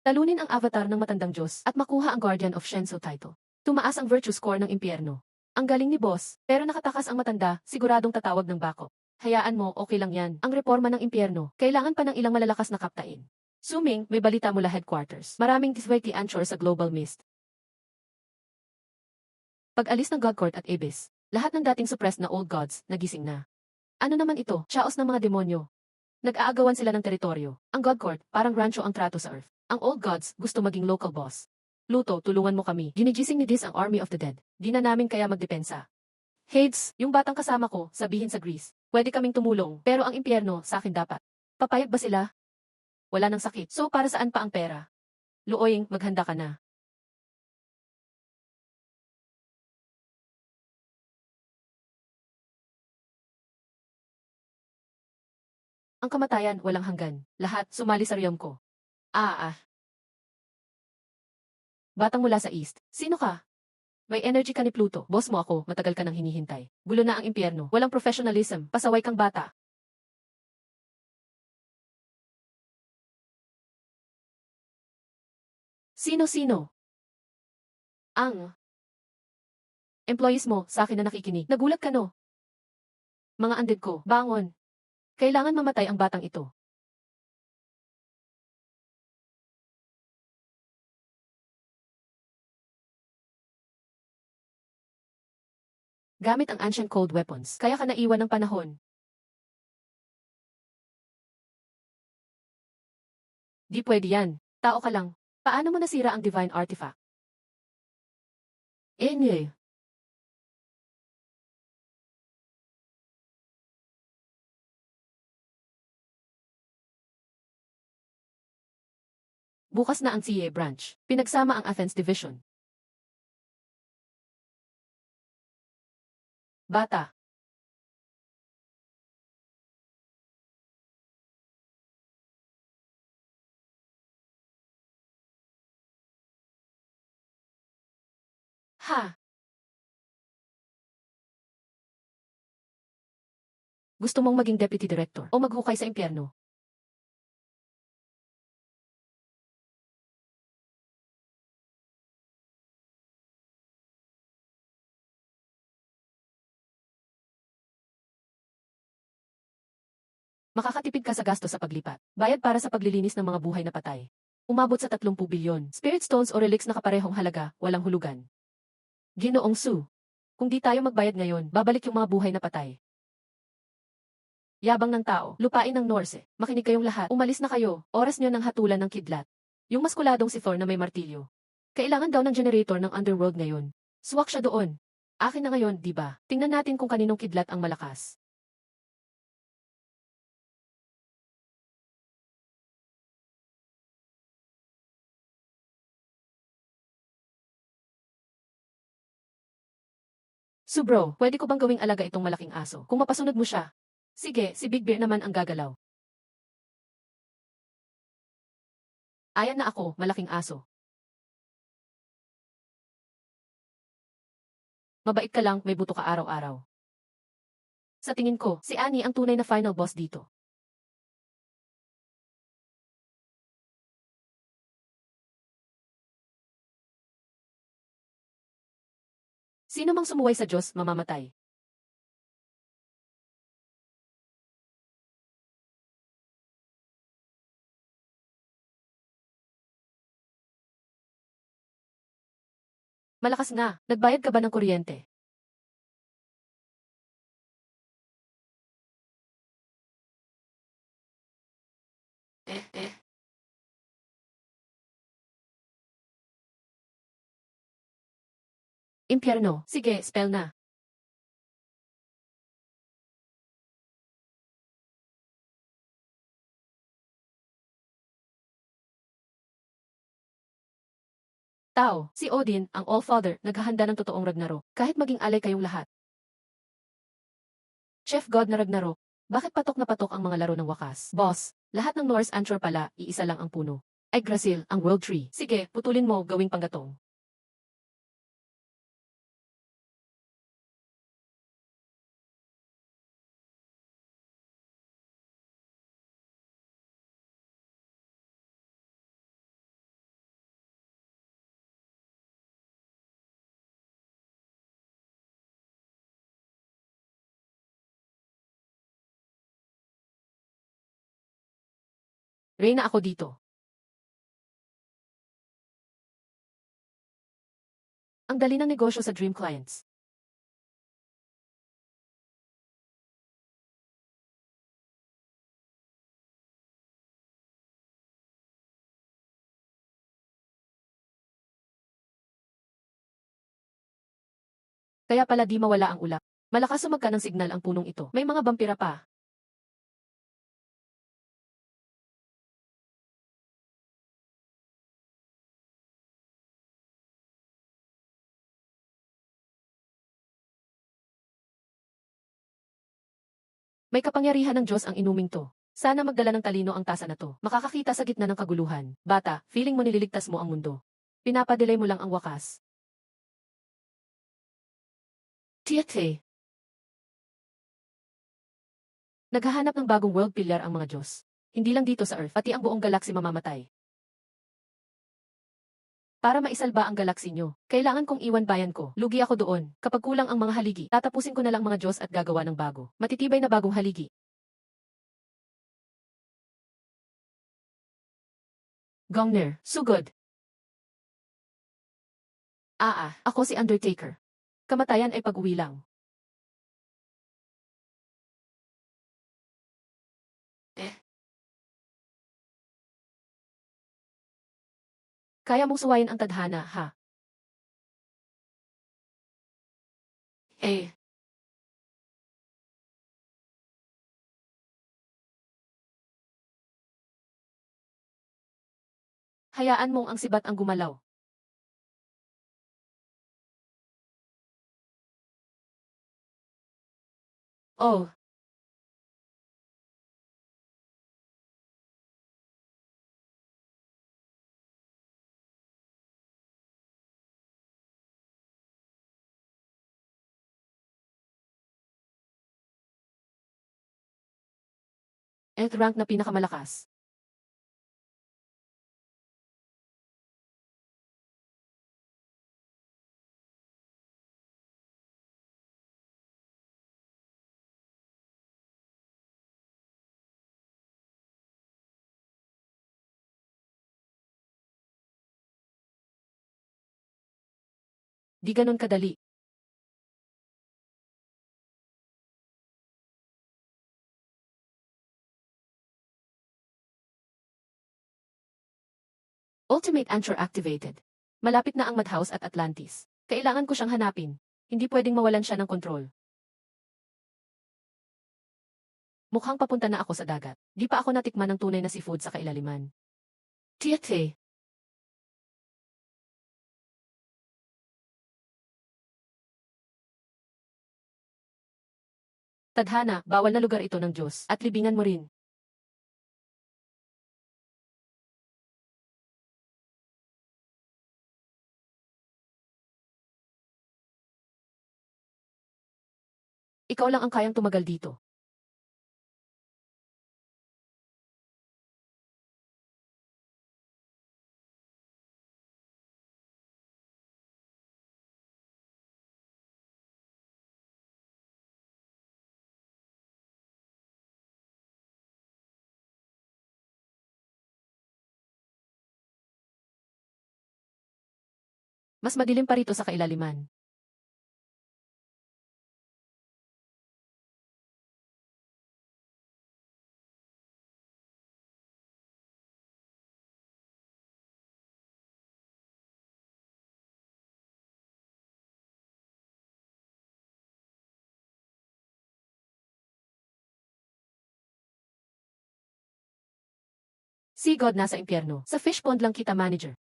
Speaker 1: Talunin ang avatar ng matandang Diyos at makuha ang Guardian of Shenso title. Tumaas ang virtue score ng impyerno. Ang galing ni boss, pero nakatakas ang matanda, siguradong tatawag ng backup. Hayaan mo, okay lang yan. Ang reforma ng impyerno, kailangan pa ng ilang malalakas na kaptain. Suming, may balita mula headquarters. Maraming diswerte anchor sa Global Mist. Pag-alis ng God Court at Abyss, lahat ng dating suppressed na old gods, nagising na. Ano naman ito? Chaos ng mga demonyo. Nag-aagawan sila ng teritoryo. Ang God Court, parang rancho ang trato sa Earth. Ang old gods, gusto maging local boss. Luto, tulungan mo kami. Ginigising ni Dis ang Army of the Dead. Di na namin kaya magdepensa. Hades, yung batang kasama ko, sabihin sa Greece. Pwede kaming tumulong, pero ang impyerno, sa akin dapat. Papayag ba sila? Wala nang sakit. So para saan pa ang pera? Luoying, maghanda ka na. Ang kamatayan, walang hanggan. Lahat, sumali sa realm ko. Ah. Batang mula sa East. Sino ka? May energy ka ni Pluto. Boss mo ako, matagal ka nang hinihintay. Gulo na ang impyerno. Walang professionalism. Pasaway kang bata. Sino-sino? Ang employees mo, sa akin na nakikinig. Nagulat ka no? Mga andid ko, bangon. Kailangan mamatay ang batang ito. Gamit ang ancient cold weapons. Kaya ka naiwan ng panahon. Di pwede yan. Tao ka lang. Paano mo nasira ang divine artifact? Nye. Bukas na ang CA branch. Pinagsama ang Athens Division. Bata. Ha? Gusto mong maging deputy director o maghukay sa impyerno? Makakatipid ka sa gasto sa paglipat. Bayad para sa paglilinis ng mga buhay na patay. Umabot sa 30 bilyon. Spirit stones o relics na kaparehong halaga, walang hulugan. Ginoong Su. Kung di tayo magbayad ngayon, babalik yung mga buhay na patay. Yabang ng tao, lupain ng Norse. Makinig kayong lahat, umalis na kayo, oras nyo ng hatulan ng kidlat. Yung maskuladong si Thor na may martilyo. Kailangan daw ng generator ng underworld ngayon. Swak siya doon. Akin na ngayon, di ba? Tingnan natin kung kaninong kidlat ang malakas. So bro, pwede ko bang gawing alaga itong malaking aso? Kung mapasunod mo siya. Sige, si Big Bear naman ang gagalaw. Ayan na ako, malaking aso. Mabait ka lang, may buto ka araw-araw. Sa tingin ko, si Annie ang tunay na final boss dito. Sino mang sumuway sa Diyos, mamamatay. Malakas nga, nagbayad ka ba ng kuryente? Eh. Impyerno, sige, spell na. Tao, si Odin, ang All-Father, naghahanda ng totoong Ragnarok, kahit maging alay kayong lahat. Chef God na Ragnarok, bakit patok na patok ang mga laro ng wakas? Boss, lahat ng Norse Anchor pala, iisa lang ang puno. Ay Grasil, ang World Tree. Sige, putulin mo, gawing panggatong. Reyna ako dito. Ang dali ng negosyo sa Dream Clients. Kaya pala di mawala ang ulap. Malakas sumagka ng signal ang punong ito. May mga vampira pa. May kapangyarihan ng Diyos ang inuming to. Sana magdala ng talino ang tasa na to. Makakakita sa gitna ng kaguluhan. Bata, feeling mo nililigtas mo ang mundo. Pinapadelay mo lang ang wakas. Tiate. Naghahanap ng bagong world pillar ang mga Diyos. Hindi lang dito sa Earth, pati ang buong galaxy mamamatay. Para maisalba ang galaxy nyo, kailangan kong iwan bayan ko. Lugi ako doon. Kapag kulang ang mga haligi, tatapusin ko na lang mga Diyos at gagawa ng bago. Matitibay na bagong haligi. Gongner, sugod. Ako si Undertaker. Kamatayan ay pag-uwi lang. Eh, kaya mong suwayin ang tadhana, ha? Eh, hayaan mong ang sibat ang gumalaw. Oh, rank na pinakamalakas. Di ganon kadali. Ultimate Anchor activated. Malapit na ang Madhouse at Atlantis. Kailangan ko siyang hanapin. Hindi pwedeng mawalan siya ng kontrol. Mukhang papunta na ako sa dagat. Di pa ako natikman ng tunay na seafood sa kailaliman. Tiate. Tadhana, bawal na lugar ito ng Diyos, at libingan mo rin. Ikaw lang ang kayang tumagal dito. Mas madilim pa rito sa kailaliman. Sea God nasa impyerno. Sa fish pond lang kita manager.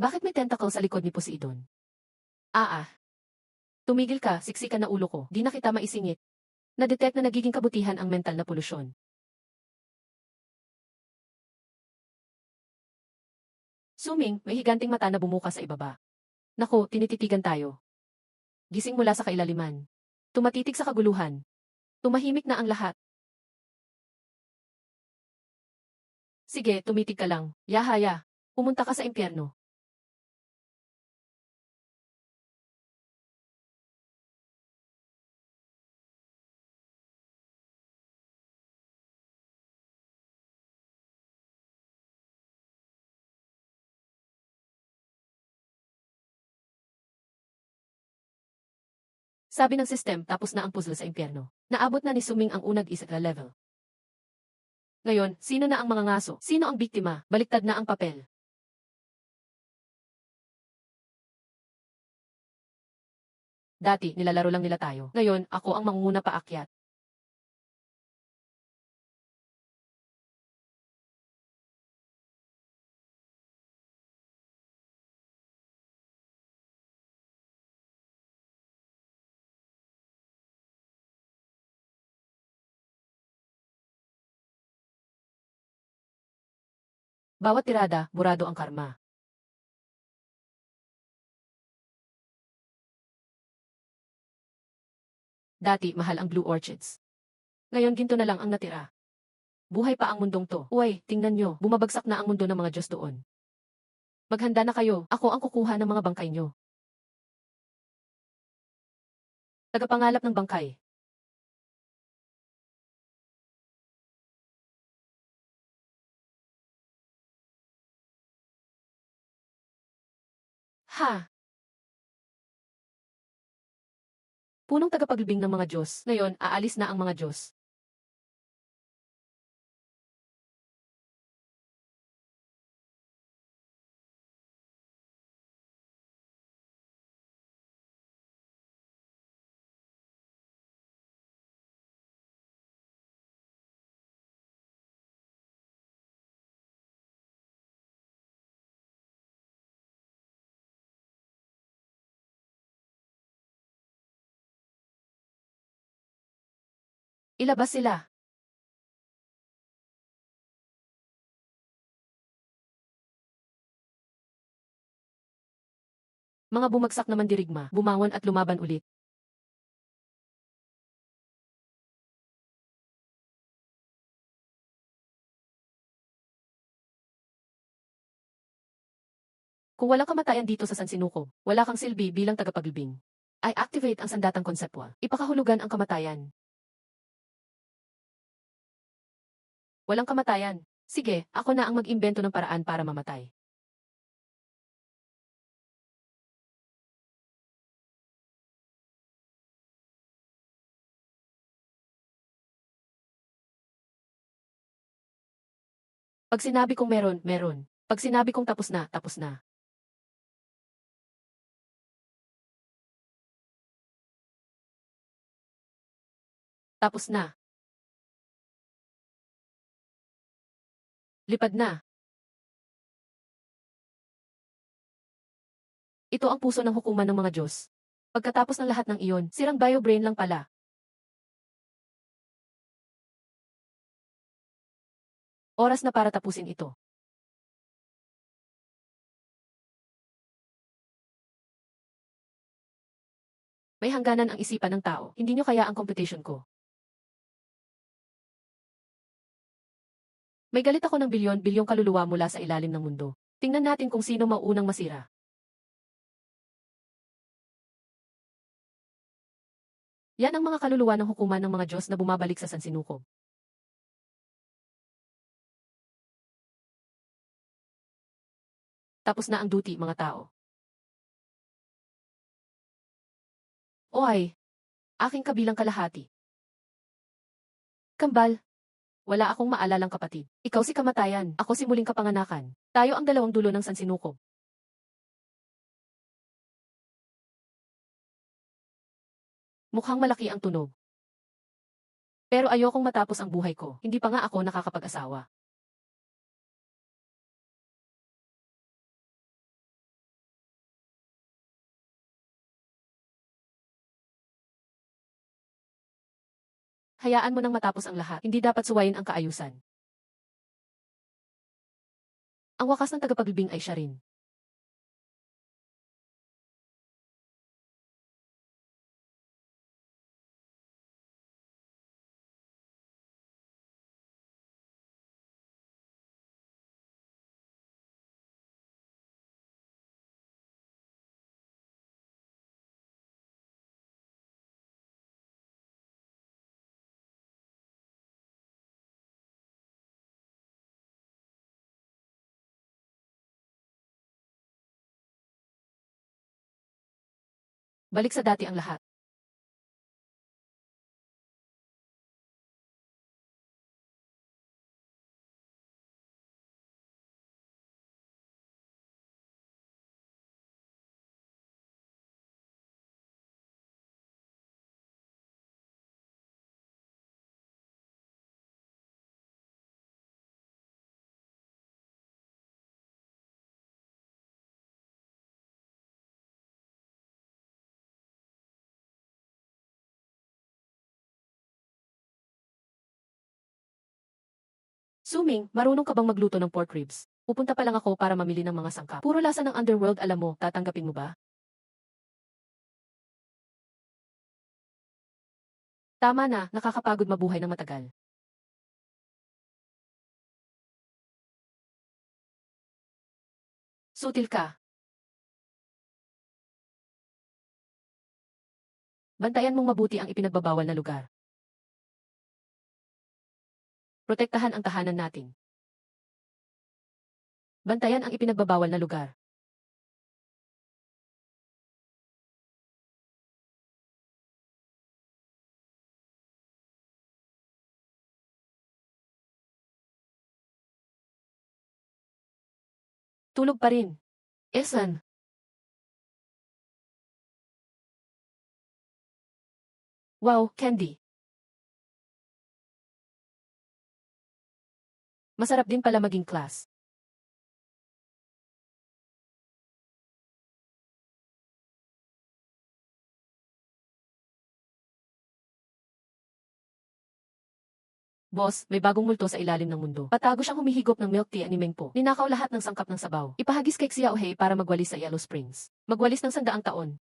Speaker 1: Bakit may tentacle sa likod ni Poseidon? Tumigil ka, siksikan na ulo ko. Di na kita maisingit. Na-detect na nagiging kabutihan ang mental na polusyon. Suming, may higanting mata na bumuka sa ibaba. Naku, tinititigan tayo. Gising mula sa kailaliman. Tumatitig sa kaguluhan. Tumahimik na ang lahat. Sige, tumitig ka lang. Yahaya, pumunta ka sa impyerno. Sabi ng system, tapos na ang puzzle sa impyerno. Naabot na ni Suming ang unang isa level. Ngayon, sino na ang mga ngaso? Sino ang biktima? Baliktad na ang papel. Dati, nilalaro lang nila tayo. Ngayon, ako ang mangunguna paakyat. Bawat tirada, burado ang karma. Dati, mahal ang Blue Orchids. Ngayon, ginto na lang ang natira. Buhay pa ang mundong to. Uy, tingnan nyo, bumabagsak na ang mundo ng mga Diyos doon. Maghanda na kayo, ako ang kukuha ng mga bangkay nyo. Tagapangalap ng bangkay. Ha! Punong tagapaglibing ng mga Diyos. Ngayon, aalis na ang mga Diyos. Ilabas sila. Mga bumagsak na mandirigma, bumangon at lumaban ulit. Kung walang kamatayan dito sa Sansinuko, wala kang silbi bilang tagapaglibing. I activate ang sandatang konseptual. Ipakahulugan ang kamatayan. Walang kamatayan. Sige, ako na ang mag-imbento ng paraan para mamatay. Pag sinabi kong meron, meron. Pag sinabi kong tapos na, tapos na. Tapos na. Lipad na. Ito ang puso ng hukuman ng mga Diyos. Pagkatapos ng lahat ng iyon, sirang bio-brain lang pala. Oras na para tapusin ito. May hangganan ang isipan ng tao. Hindi nyo kaya ang competition ko. May galit ako ng bilyon-bilyong kaluluwa mula sa ilalim ng mundo. Tingnan natin kung sino mauunang masira. Yan ang mga kaluluwa ng hukuman ng mga Diyos na bumabalik sa sansinukob. Tapos na ang duty, mga tao. O ay, aking kabilang kalahati. Kambal, wala akong maalalang kapatid. Ikaw si kamatayan, ako si muling kapanganakan. Tayo ang dalawang dulo ng sansinukob. Mukhang malaki ang tunog. Pero ayokong matapos ang buhay ko, hindi pa nga ako nakakapag-asawa. Hayaan mo nang matapos ang lahat, hindi dapat suwayin ang kaayusan. Ang wakas ng tagapaglibing ay siya rin. Balik sa dati ang lahat. Suming, marunong ka bang magluto ng pork ribs? Pupunta pa lang ako para mamili ng mga sangkap. Puro lasa ng underworld alam mo, tatanggapin mo ba? Tama na, nakakapagod mabuhay ng matagal. Sutil ka. Bantayan mong mabuti ang ipinagbabawal na lugar. Protektahan ang tahanan natin. Bantayan ang ipinagbabawal na lugar. Tulog pa rin. Esan. Wow, Candy. Masarap din pala maging class. Boss, may bagong multo sa ilalim ng mundo. Patago siyang humihigop ng milk tea ni Mengpo. Ninakaw lahat ng sangkap ng sabaw. Ipahagis kay Xiaohei para magwalis sa Yellow Springs. Magwalis ng 100 taon.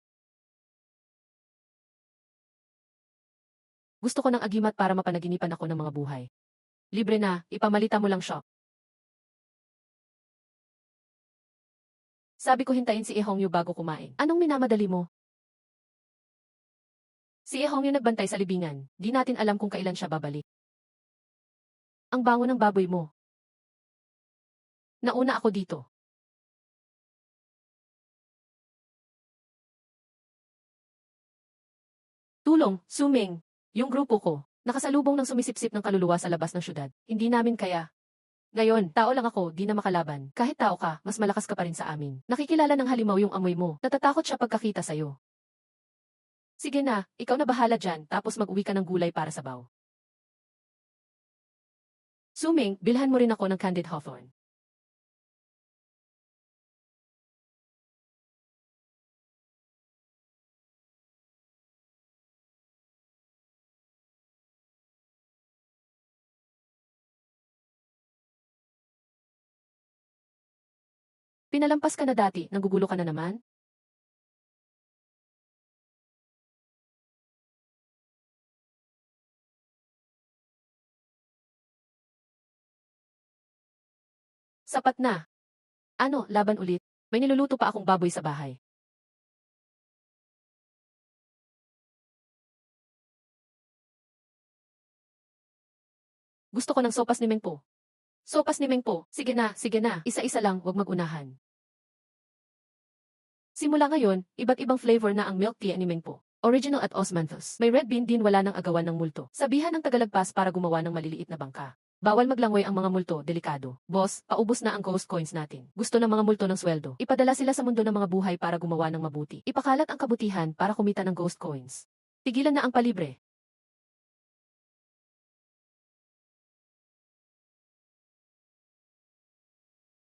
Speaker 1: Gusto ko ng agimat para mapanaginipan ako ng mga buhay. Libre na, ipamalita mo lang siya. Sabi ko hintayin si Ehongyu bago kumain. Anong minamadali mo? Si Ehongyu nagbantay sa libingan. Di natin alam kung kailan siya babalik. Ang bango ng baboy mo. Nauna ako dito. Tulong, Suming. Yung grupo ko. Nakasalubong ng sumisipsip ng kaluluwa sa labas ng syudad. Hindi namin kaya. Ngayon, tao lang ako, di na makalaban. Kahit tao ka, mas malakas ka pa rin sa amin. Nakikilala ng halimaw yung amoy mo. Natatakot siya pagkakita sa'yo. Sige na, ikaw na bahala dyan, tapos mag-uwi ka ng gulay para sa baw. Suming, bilhan mo rin ako ng candied hawthorn. Pinalampas ka na dati, nagugulo ka na naman? Sapat na. Ano, laban ulit? May niluluto pa akong baboy sa bahay. Gusto ko ng sopas ni Mengpo. Sopas ni Mengpo. Sige na, sige na. Isa-isa lang, wag magunahan. Simula ngayon, iba't ibang flavor na ang milk tea ni Mengpo. Original at osmanthus. May red bean din, wala nang agawan ng multo. Sabihan ng tagalagpas para gumawa ng maliliit na bangka. Bawal maglangoy ang mga multo, delikado. Boss, paubos na ang ghost coins natin. Gusto ng mga multo ng sweldo. Ipadala sila sa mundo ng mga buhay para gumawa ng mabuti. Ipakalat ang kabutihan para kumita ng ghost coins. Tigilan na ang palibre.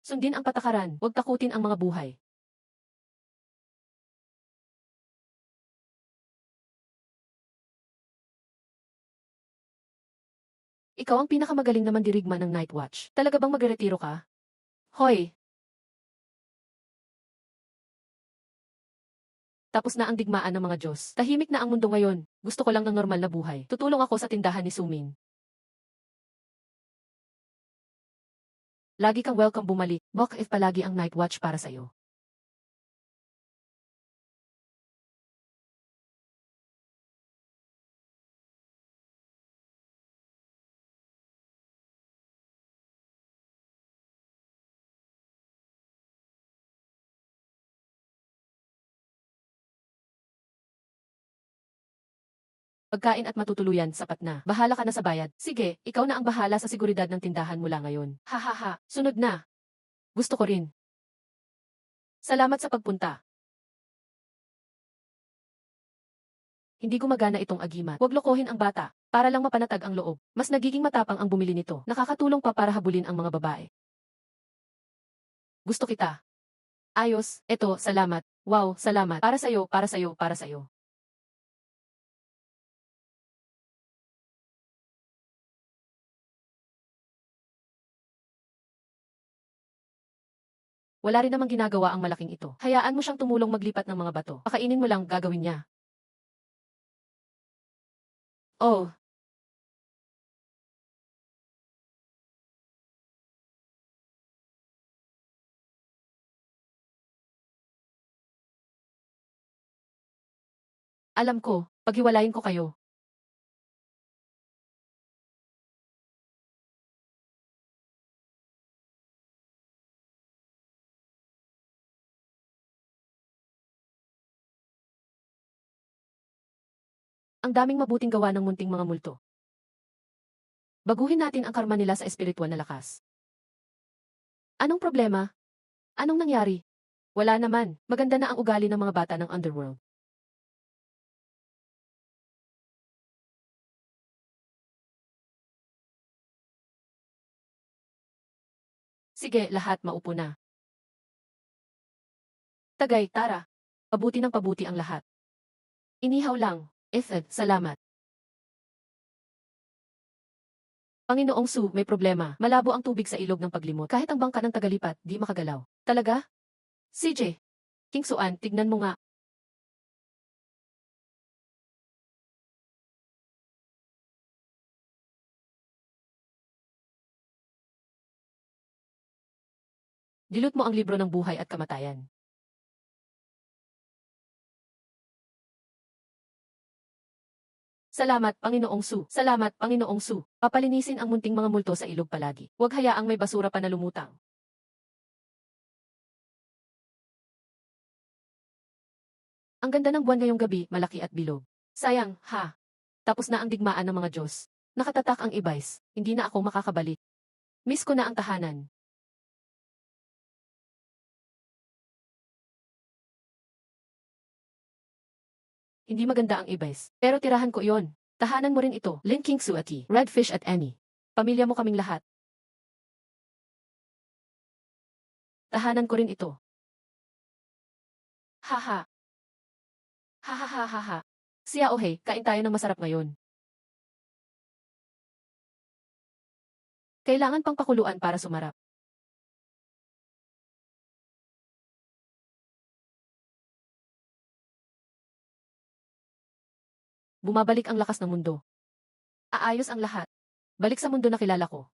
Speaker 1: Sundin ang patakaran, huwag takutin ang mga buhay. Ikaw ang pinakamagaling na mandirigma ng Night Watch. Talaga bang magretiro ka? Hoy! Tapos na ang digmaan ng mga Diyos. Tahimik na ang mundo ngayon. Gusto ko lang ng normal na buhay. Tutulong ako sa tindahan ni Suming. Lagi kang welcome bumalik. Bok if palagi ang Night Watch para sa'yo. Pagkain at matutuluyan, sapat na. Bahala ka na sa bayad. Sige, ikaw na ang bahala sa seguridad ng tindahan mula ngayon. Hahaha, sunod na. Gusto ko rin. Salamat sa pagpunta. Hindi gumagana itong agimat. Huwag lokohin ang bata, para lang mapanatag ang loob. Mas nagiging matapang ang bumili nito. Nakakatulong pa para habulin ang mga babae. Gusto kita. Ayos, eto, salamat. Wow, salamat. Para sa'yo, para sa'yo, para sa'yo. Wala rin namang ginagawa ang malaking ito. Hayaan mo siyang tumulong maglipat ng mga bato. Pakainin mo lang, gagawin niya. Oh, alam ko, paghiwalayin ko kayo. Ang daming mabuting gawa ng munting mga multo. Baguhin natin ang karma nila sa espiritual na lakas. Anong problema? Anong nangyari? Wala naman. Maganda na ang ugali ng mga bata ng underworld. Sige, lahat maupo na. Tagay, tara. Pabuti ng pabuti ang lahat. Inihaw lang. Ethan, salamat. Panginoong Su, may problema. Malabo ang tubig sa ilog ng paglimot. Kahit ang bangka ng tagalipat, di makagalaw. Talaga? CJ. King Suan, tignan mo nga. Dilute mo ang libro ng buhay at kamatayan. Salamat, Panginoong Su. Salamat, Panginoong Su. Papalinisin ang munting mga multo sa ilog palagi. Huwag hayaang may basura pa na lumutang. Ang ganda ng buwan ngayong gabi, malaki at bilog. Sayang, ha? Tapos na ang digmaan ng mga Diyos. Nakatatak ang Ibays, hindi na ako makakabalik. Miss ko na ang tahanan. Hindi maganda ang Ibays, pero tirahan ko iyon. Tahanan mo rin ito, Lin King Suati, Redfish at Annie. Pamilya mo kaming lahat. Tahanan ko rin ito. Haha. Hahaha. Siya ohe, kain tayo ng masarap ngayon. Kailangan pang pakuluan para sumarap. Bumabalik ang lakas ng mundo. Aayos ang lahat. Balik sa mundo na kilala ko.